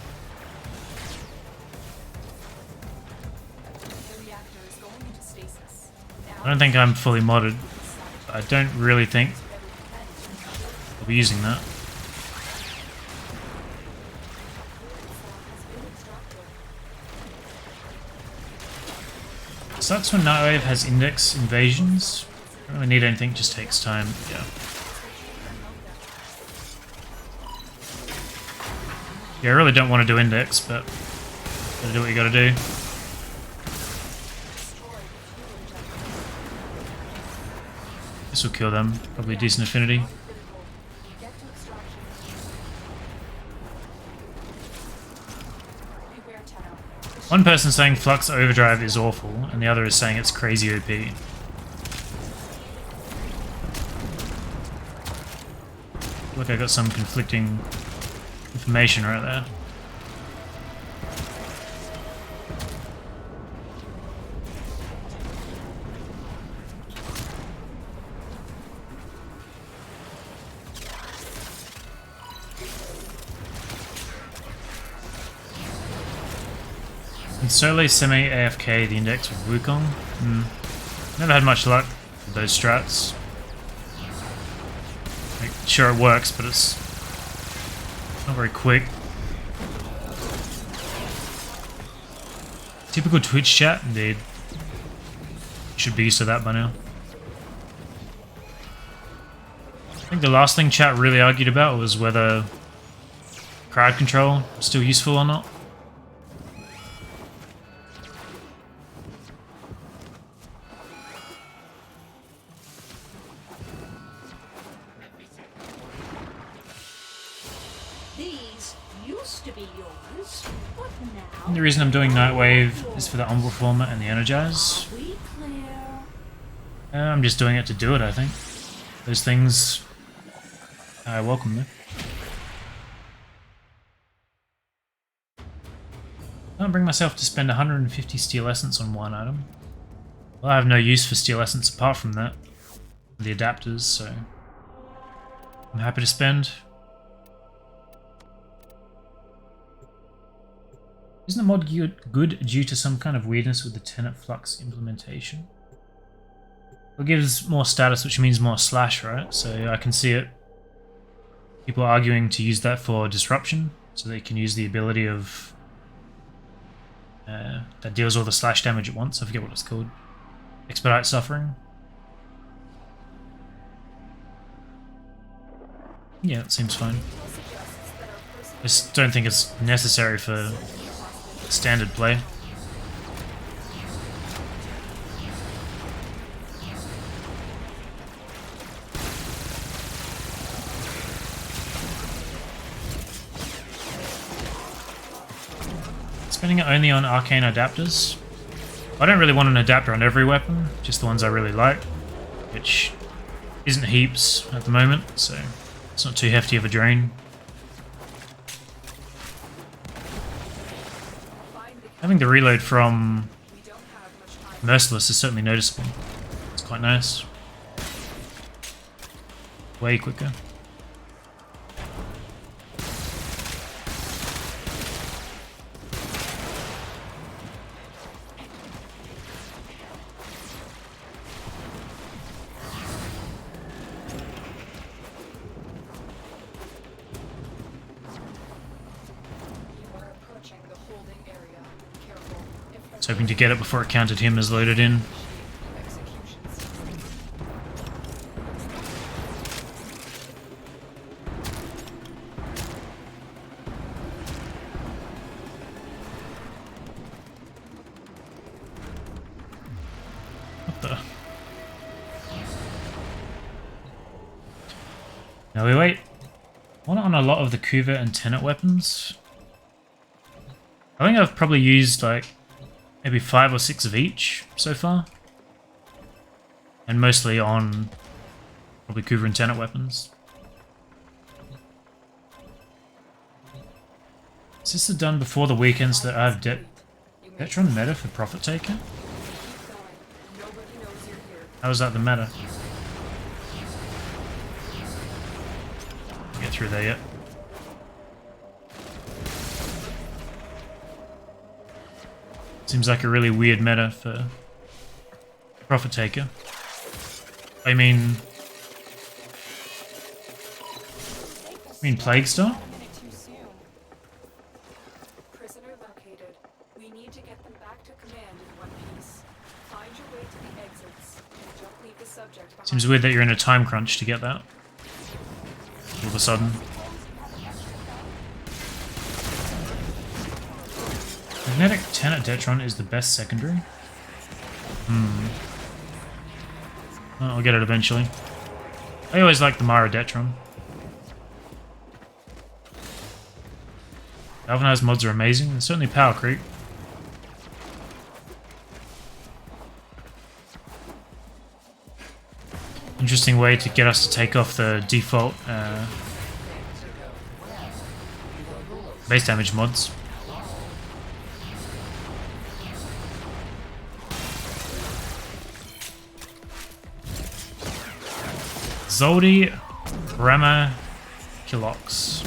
The reactor is going into stasis. Now I don't think I'm fully modded. I don't really think I'll be using that. So that's when Nightwave has index invasions. Don't really need anything, just takes time. Yeah. Yeah, I really don't want to do index, but gotta do what you gotta do. This will kill them. Probably decent affinity. get to extraction. Beware, Tenno. One person saying Flux Overdrive is awful, and the other is saying it's crazy OP. Look, I got some conflicting information right there. In solo semi AFK the index with Wukong? Never had much luck with those strats. Like, sure it works, but it's not very quick. Typical Twitch chat, indeed. Should be used to that by now. I think the last thing chat really argued about was whether crowd control was still useful or not. These used to be yours, but now And the reason I'm doing Nightwave is for the Umbral Former and the Energize. we clear. I'm just doing it to do it, I think. Those things, I welcome them. I can't bring myself to spend 150 steel essence on one item. Well, I have no use for steel essence apart from that. The adapters, so I'm happy to spend. Isn't the mod good due to some kind of weirdness with the Tenet Flux implementation? It gives more status, which means more slash, right? So I can see it. People arguing to use that for disruption, so they can use the ability of that deals all the slash damage at once. I forget what it's called. Expedite suffering. Yeah, it seems fine. I just don't think it's necessary for standard play. Spending it only on arcane adapters. I don't really want an adapter on every weapon, just the ones I really like, which isn't heaps at the moment, so it's not too hefty of a drain. Having the reload from Merciless is certainly noticeable. It's quite nice. Way quicker. Hoping to get it before it counted him as loaded in. What the? Now we wait. I want it on a lot of the Kuva and Tenet weapons. I think I've probably used like maybe 5 or 6 of each so far. And mostly on probably Kuva and Tenet weapons. Is this done before the weekends that I have Detron meta for Profit Taker? Nobody knows you're here. How is that the meta? Get through there yet? Seems like a really weird meta for Profit Taker. I mean Plague Star? Prisoner located. We need to get them back to command in one piece. Find your way to the exits. And don't leave the subject behind. Seems weird that you're in a time crunch to get that. All of a sudden. Magnetic 10 at Detron is the best secondary. Well, I'll get it eventually. I always like the Mara Detron. Galvanized mods are amazing. There's certainly power creep. Interesting way to get us to take off the default base damage mods. Zoldi, Rama, Kilox.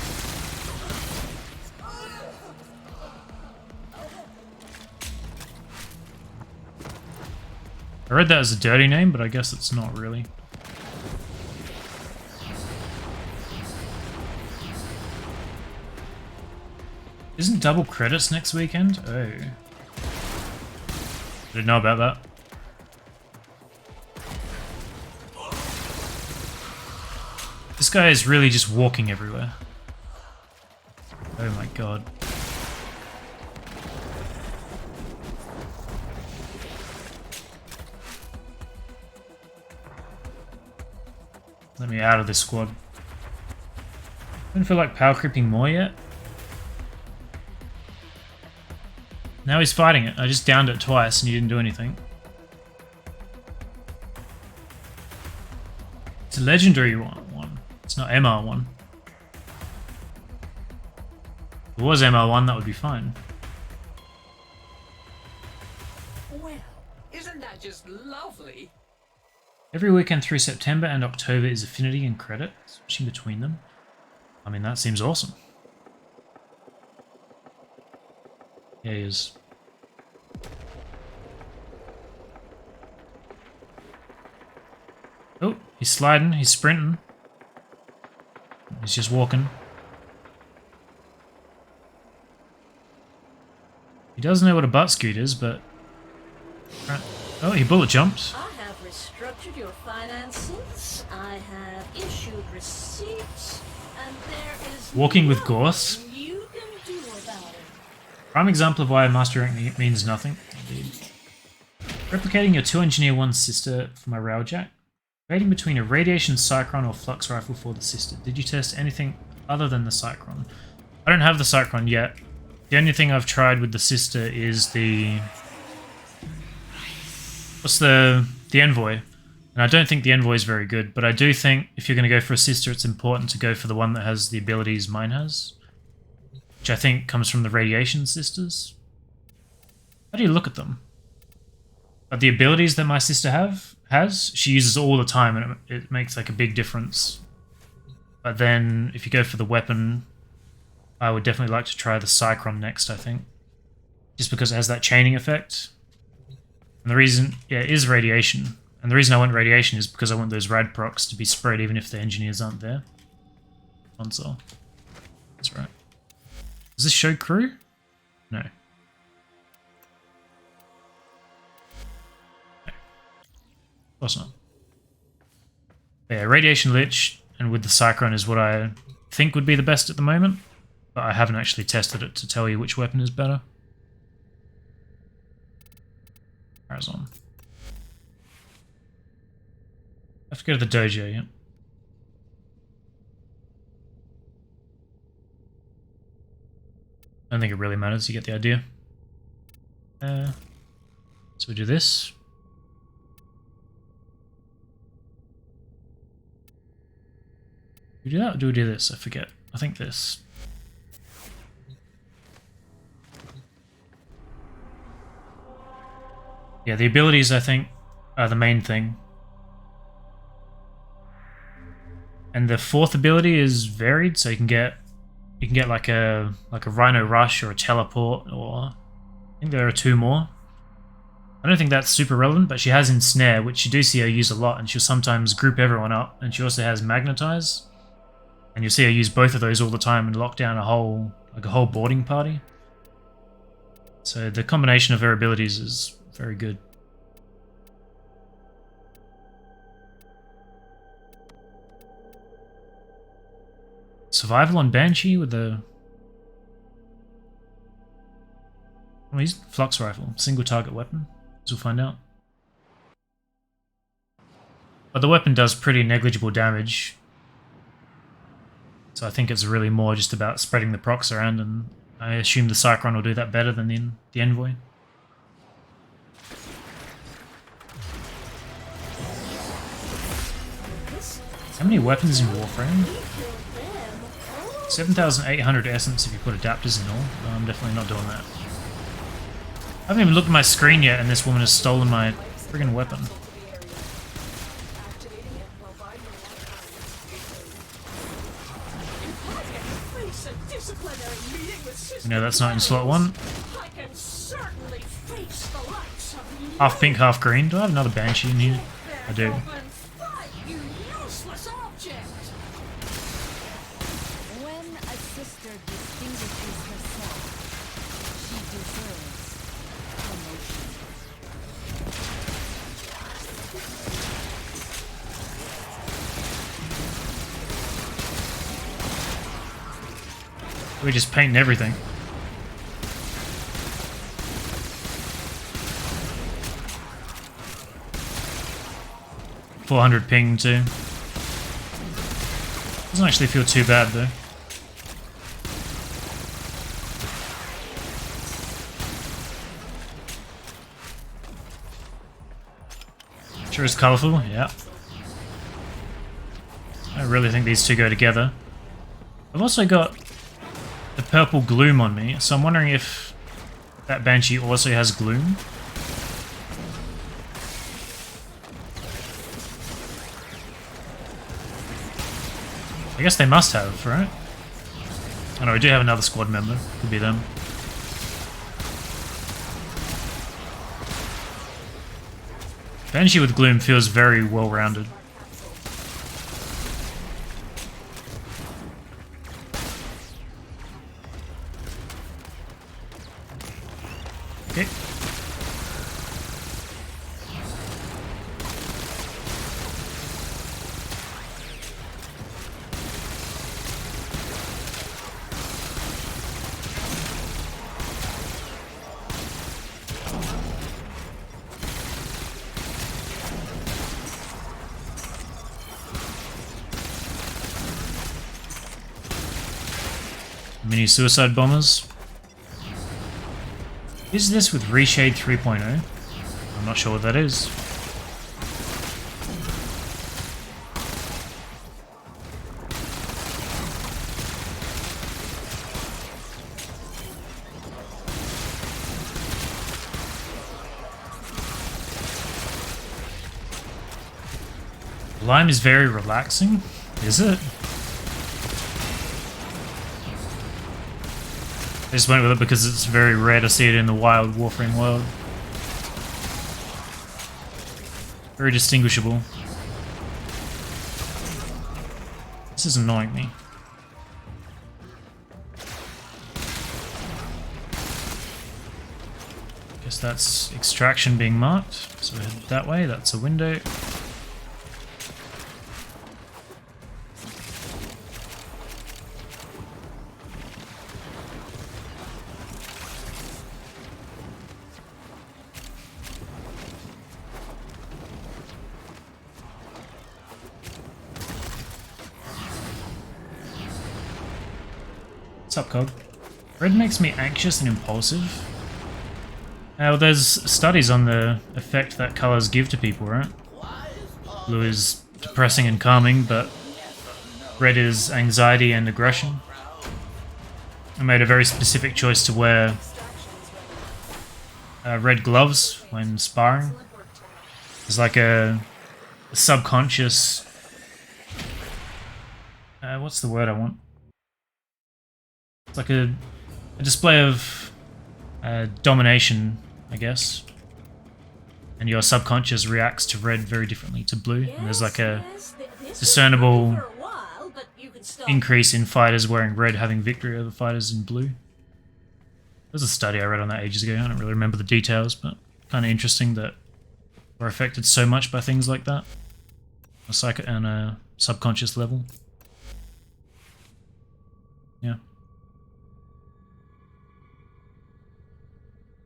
I read that as a dirty name, but I guess it's not really. Isn't double credits next weekend? Oh. Didn't know about that. This guy is really just walking everywhere. Oh my god. Let me out of this squad. Don't feel like power creeping more yet. Now he's fighting it. I just downed it twice and he didn't do anything. It's a legendary one. It's not MR1. If it was MR1, that would be fine. Well, isn't that just lovely? Every weekend through September and October is Affinity and Credit, switching between them. I mean, that seems awesome. Yeah, he is. Oh, he's sliding, he's sprinting. He's just walking. He doesn't know what a butt scoot is, but... Oh, he bullet jumped. I have restructured your finances. I have issued receipts, and there is Walking with Gorse. nothing you can do about it. Prime example of why a master rank means nothing. Indeed. Replicating your 2 Engineer 1 sister for my railjack. Debating between a radiation Cycron or flux rifle for the sister. Did you test anything other than the Cycron? I don't have the Cycron yet. The only thing I've tried with the sister is the... What's the Envoy? And I don't think the Envoy is very good, but I do think if you're going to go for a sister, it's important to go for the one that has the abilities mine has. Which I think comes from the Radiation Sisters. How do you look at them? But the abilities that my sister has, she uses all the time, and it makes like a big difference. But then, if you go for the weapon, I would definitely like to try the Cycron next, I think. Just because it has that chaining effect. And the reason, yeah, it is radiation. And the reason I want radiation is because I want those rad procs to be spread even if the engineers aren't there. Console. That's right. Does this show crew? No. Of course not. But yeah, Radiation Lich and with the Cycron is what I think would be the best at the moment. But I haven't actually tested it to tell you which weapon is better. Arizona. I have to go to the dojo, yeah. I don't think it really matters, you get the idea. So we do this. Do we do that or do we do this? I forget. I think this. Yeah, the abilities I think are the main thing. And the fourth ability is varied, so you can get like a Rhino Rush or a Teleport, or I think there are 2 more. I don't think that's super relevant, but she has Ensnare, which you do see her use a lot, and she'll sometimes group everyone up, and she also has Magnetize. And you'll see her use both of those all the time and lock down a whole boarding party. So the combination of her abilities is very good. Survival on Banshee with the... Oh, he's Flux Rifle. Single target weapon. As we'll find out. But the weapon does pretty negligible damage. So I think it's really more just about spreading the procs around, and I assume the Cyclone will do that better than the Envoy. How many weapons in Warframe? 7,800 essence if you put adapters in all. No, I'm definitely not doing that. I haven't even looked at my screen yet, and this woman has stolen my friggin' weapon. No, that's not in slot 1. Half pink, half green. Do I have another Banshee in here? I do. When a sister distinguishes herself, she deserves promotion. We're just painting everything. .400 ping too. Doesn't actually feel too bad though. Sure is colourful, yeah. I really think these two go together. I've also got the purple gloom on me, so I'm wondering if that Banshee also has gloom. I guess they must have, right? Oh no, we do have another squad member. Could be them. Banshee with gloom feels very well-rounded. Okay. Mini suicide bombers. Is this with Reshade 3.0? I'm not sure what that is. Lime is very relaxing. Is it? I just went with it because it's very rare to see it in the wild Warframe world. Very distinguishable. This is annoying me. Guess that's extraction being marked. So we head that way, that's a window. What's up, Cog? Red makes me anxious and impulsive. Well, there's studies on the effect that colours give to people, right? Blue is depressing and calming, but red is anxiety and aggression. I made a very specific choice to wear red gloves when sparring. There's like a subconscious what's the word I want? It's like a display of domination, I guess. And your subconscious reacts to red very differently to blue. And there's like a discernible increase in fighters wearing red having victory over fighters in blue. There's a study I read on that ages ago. I don't really remember the details, but kind of interesting that we're affected so much by things like that. On a subconscious level. Yeah.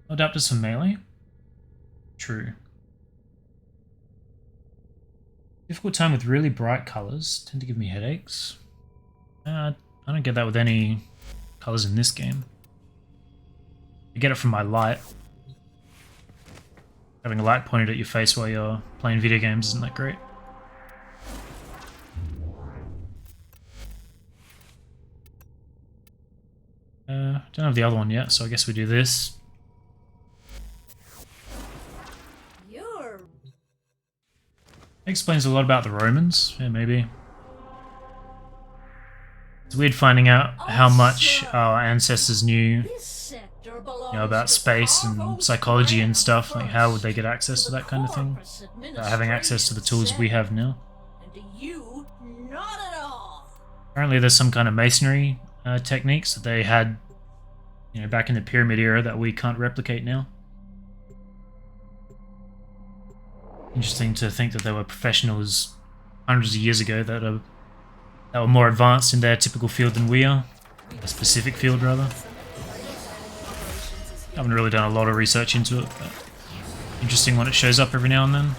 Adapters for melee? True. Difficult time with really bright colours. Tend to give me headaches. I don't get that with any colours in this game. You get it from my light. Having a light pointed at your face while you're playing video games isn't that great. Don't have the other one yet, so I guess we do this. Explains a lot about the Romans. Yeah, maybe. It's weird finding out how much our ancestors knew, about space and psychology and stuff. Like, how would they get access to that kind of thing? Having access to the tools we have now. Apparently there's some kind of masonry techniques that they had, back in the pyramid era that we can't replicate now. Interesting to think that they were professionals hundreds of years ago that were more advanced in their typical field than we are. A specific field, rather. I haven't really done a lot of research into it, but interesting when it shows up every now and then.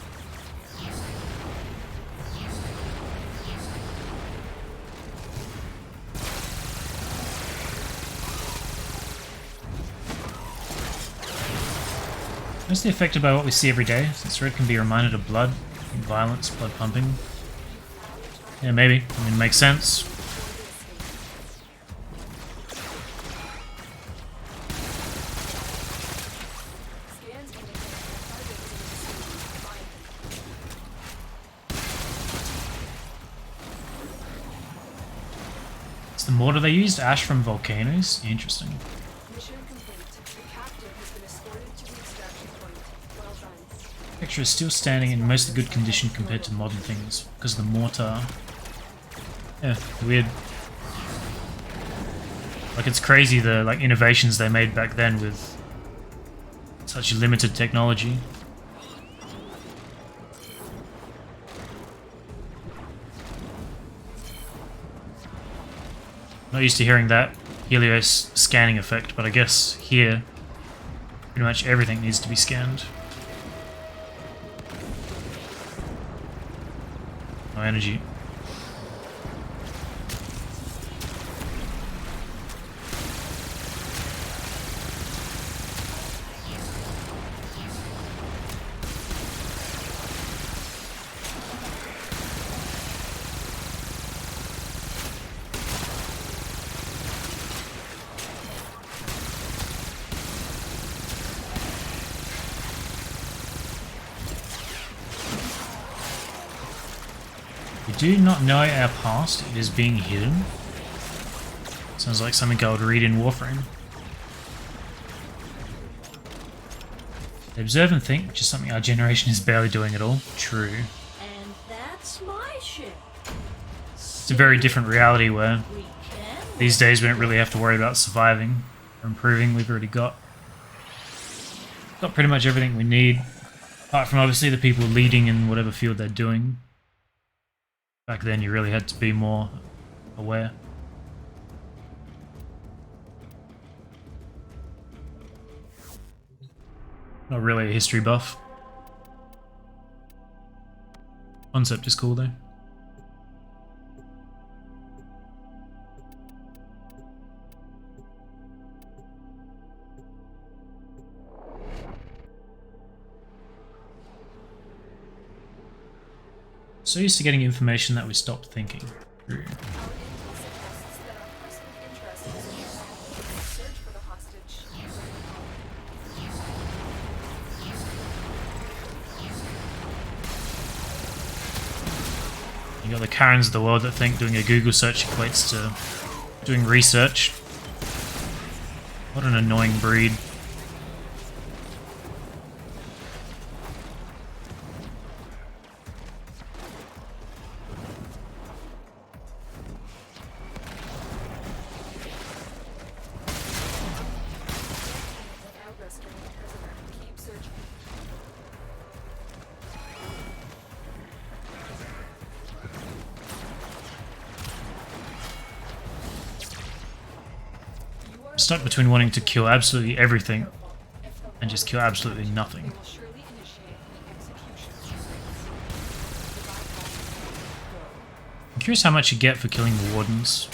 Mostly affected by what we see every day, since red can be reminded of blood, violence, blood pumping. Yeah, maybe. I mean, it makes sense. It's the mortar they used? Ash from volcanoes? Interesting. Picture is still standing in mostly good condition compared to modern things because of the mortar. Yeah, weird. Like, it's crazy the innovations they made back then with such limited technology. Not used to hearing that Helios scanning effect, but I guess here pretty much everything needs to be scanned. No energy. Do not know our past, it is being hidden. Sounds like something I would read in Warframe. They observe and think, which is something our generation is barely doing at all. True. And that's my ship. It's a very different reality where these days we don't really have to worry about surviving or improving. We've already got pretty much everything we need, apart from obviously the people leading in whatever field they're doing. Back then you really had to be more aware. Not really a history buff. Concept is cool though. So used to getting information that we stopped thinking. True. You got the Karens of the world that think doing a Google search equates to doing research. What an annoying breed. Without rescuing the prisoner, keep searching. I'm stuck between wanting to kill absolutely everything and just kill absolutely nothing. Will surely initiate the execution. I'm curious how much you get for killing the wardens.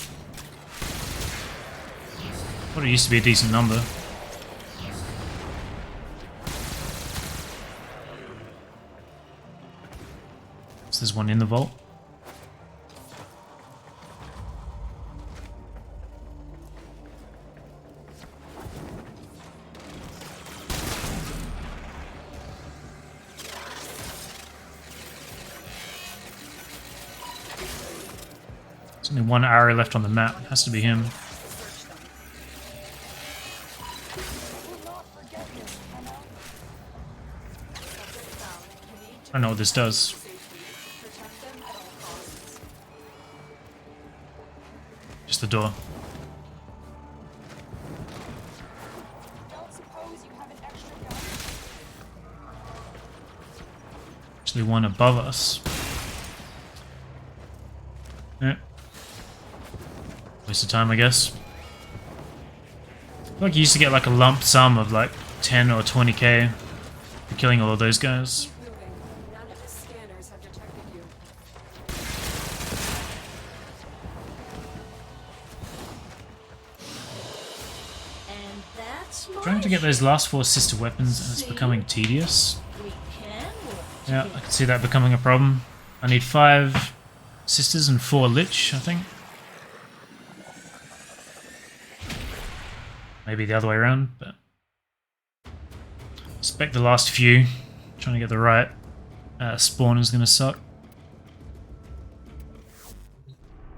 Thought it used to be a decent number. So there's one in the vault. There's only one arrow left on the map. It has to be him. I don't know what this does. Protect them at all costs. Just the door. Don't suppose you have an extra gun? Actually, one above us. Yeah. Waste of time, I guess. I feel like you used to get like a lump sum of like 10 or 20k for killing all of those guys. Moving. None of the scanners have detected you. And that's my Trying to get those last 4 sister weapons and it's becoming tedious. We can work Yeah, I can see that becoming a problem. I need 5 sisters and 4 lich, I think. Maybe the other way around, but expect the last few. Trying to get the right spawn is going to suck.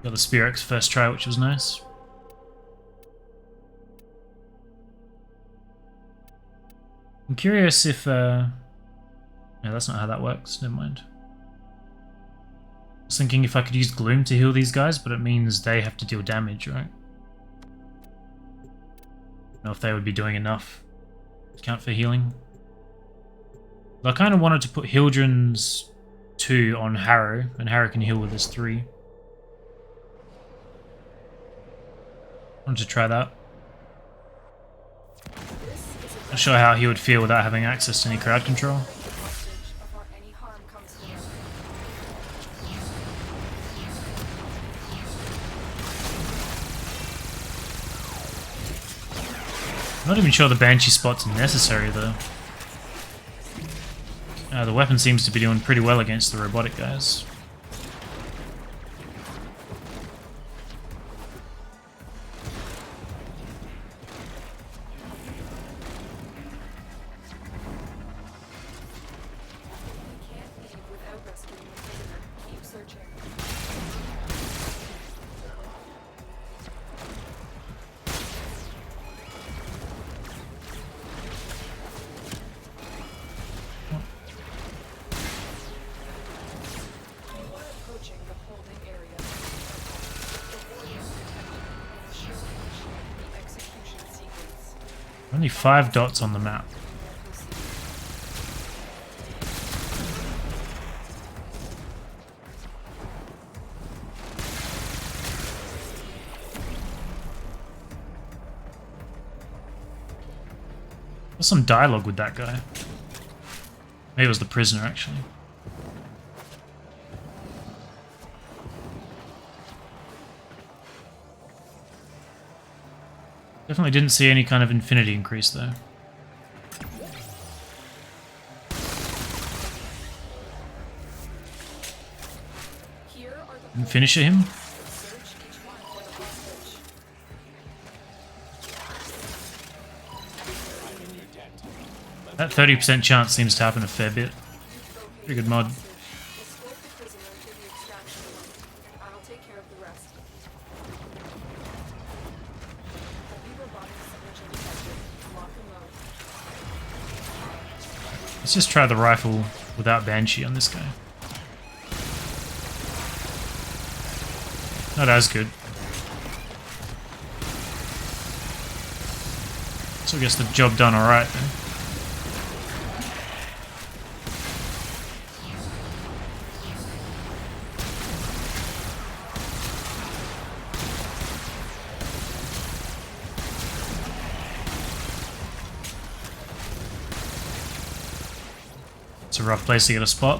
Got the Spear-X first try, which was nice. I'm curious if... No, that's not how that works. Never mind. I was thinking if I could use Gloom to heal these guys, but it means they have to deal damage, right? I don't know if they would be doing enough to count for healing. But I kind of wanted to put Hildren's 2 on Harrow, and Harrow can heal with his 3. Wanted to try that. Not sure how he would feel without having access to any crowd control. Before any harm comes to them. I'm not even sure the Banshee spot's necessary though. The weapon seems to be doing pretty well against the robotic guys. Can't leave without rescuing the prisoner. Keep searching. Approaching the holding area. The warriors detected. Surely initiate the execution sequence. Only 5 dots on the map. Proceed. There's some dialogue with that guy. Maybe it was the prisoner actually. Definitely didn't see any kind of infinity increase though. Here are the Didn't finish him. search each one for the hostage. That 30% chance seems to happen a fair bit. Pretty good mod. Escort the prisoner to the extraction room. Let's just try the rifle without Banshee on this guy. Not as good. So I guess the job done alright then. It's a rough place to get a spot.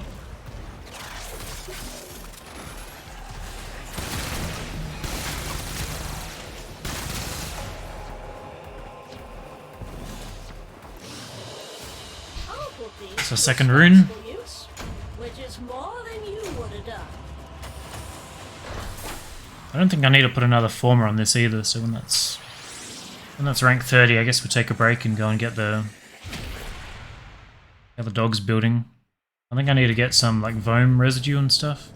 It's a second rune. Which is more than you would have done. I don't think I need to put another former on this either, so when that's rank 30, I guess we'll take a break and go and get the dogs building. I think I need to get some like Voam residue and stuff.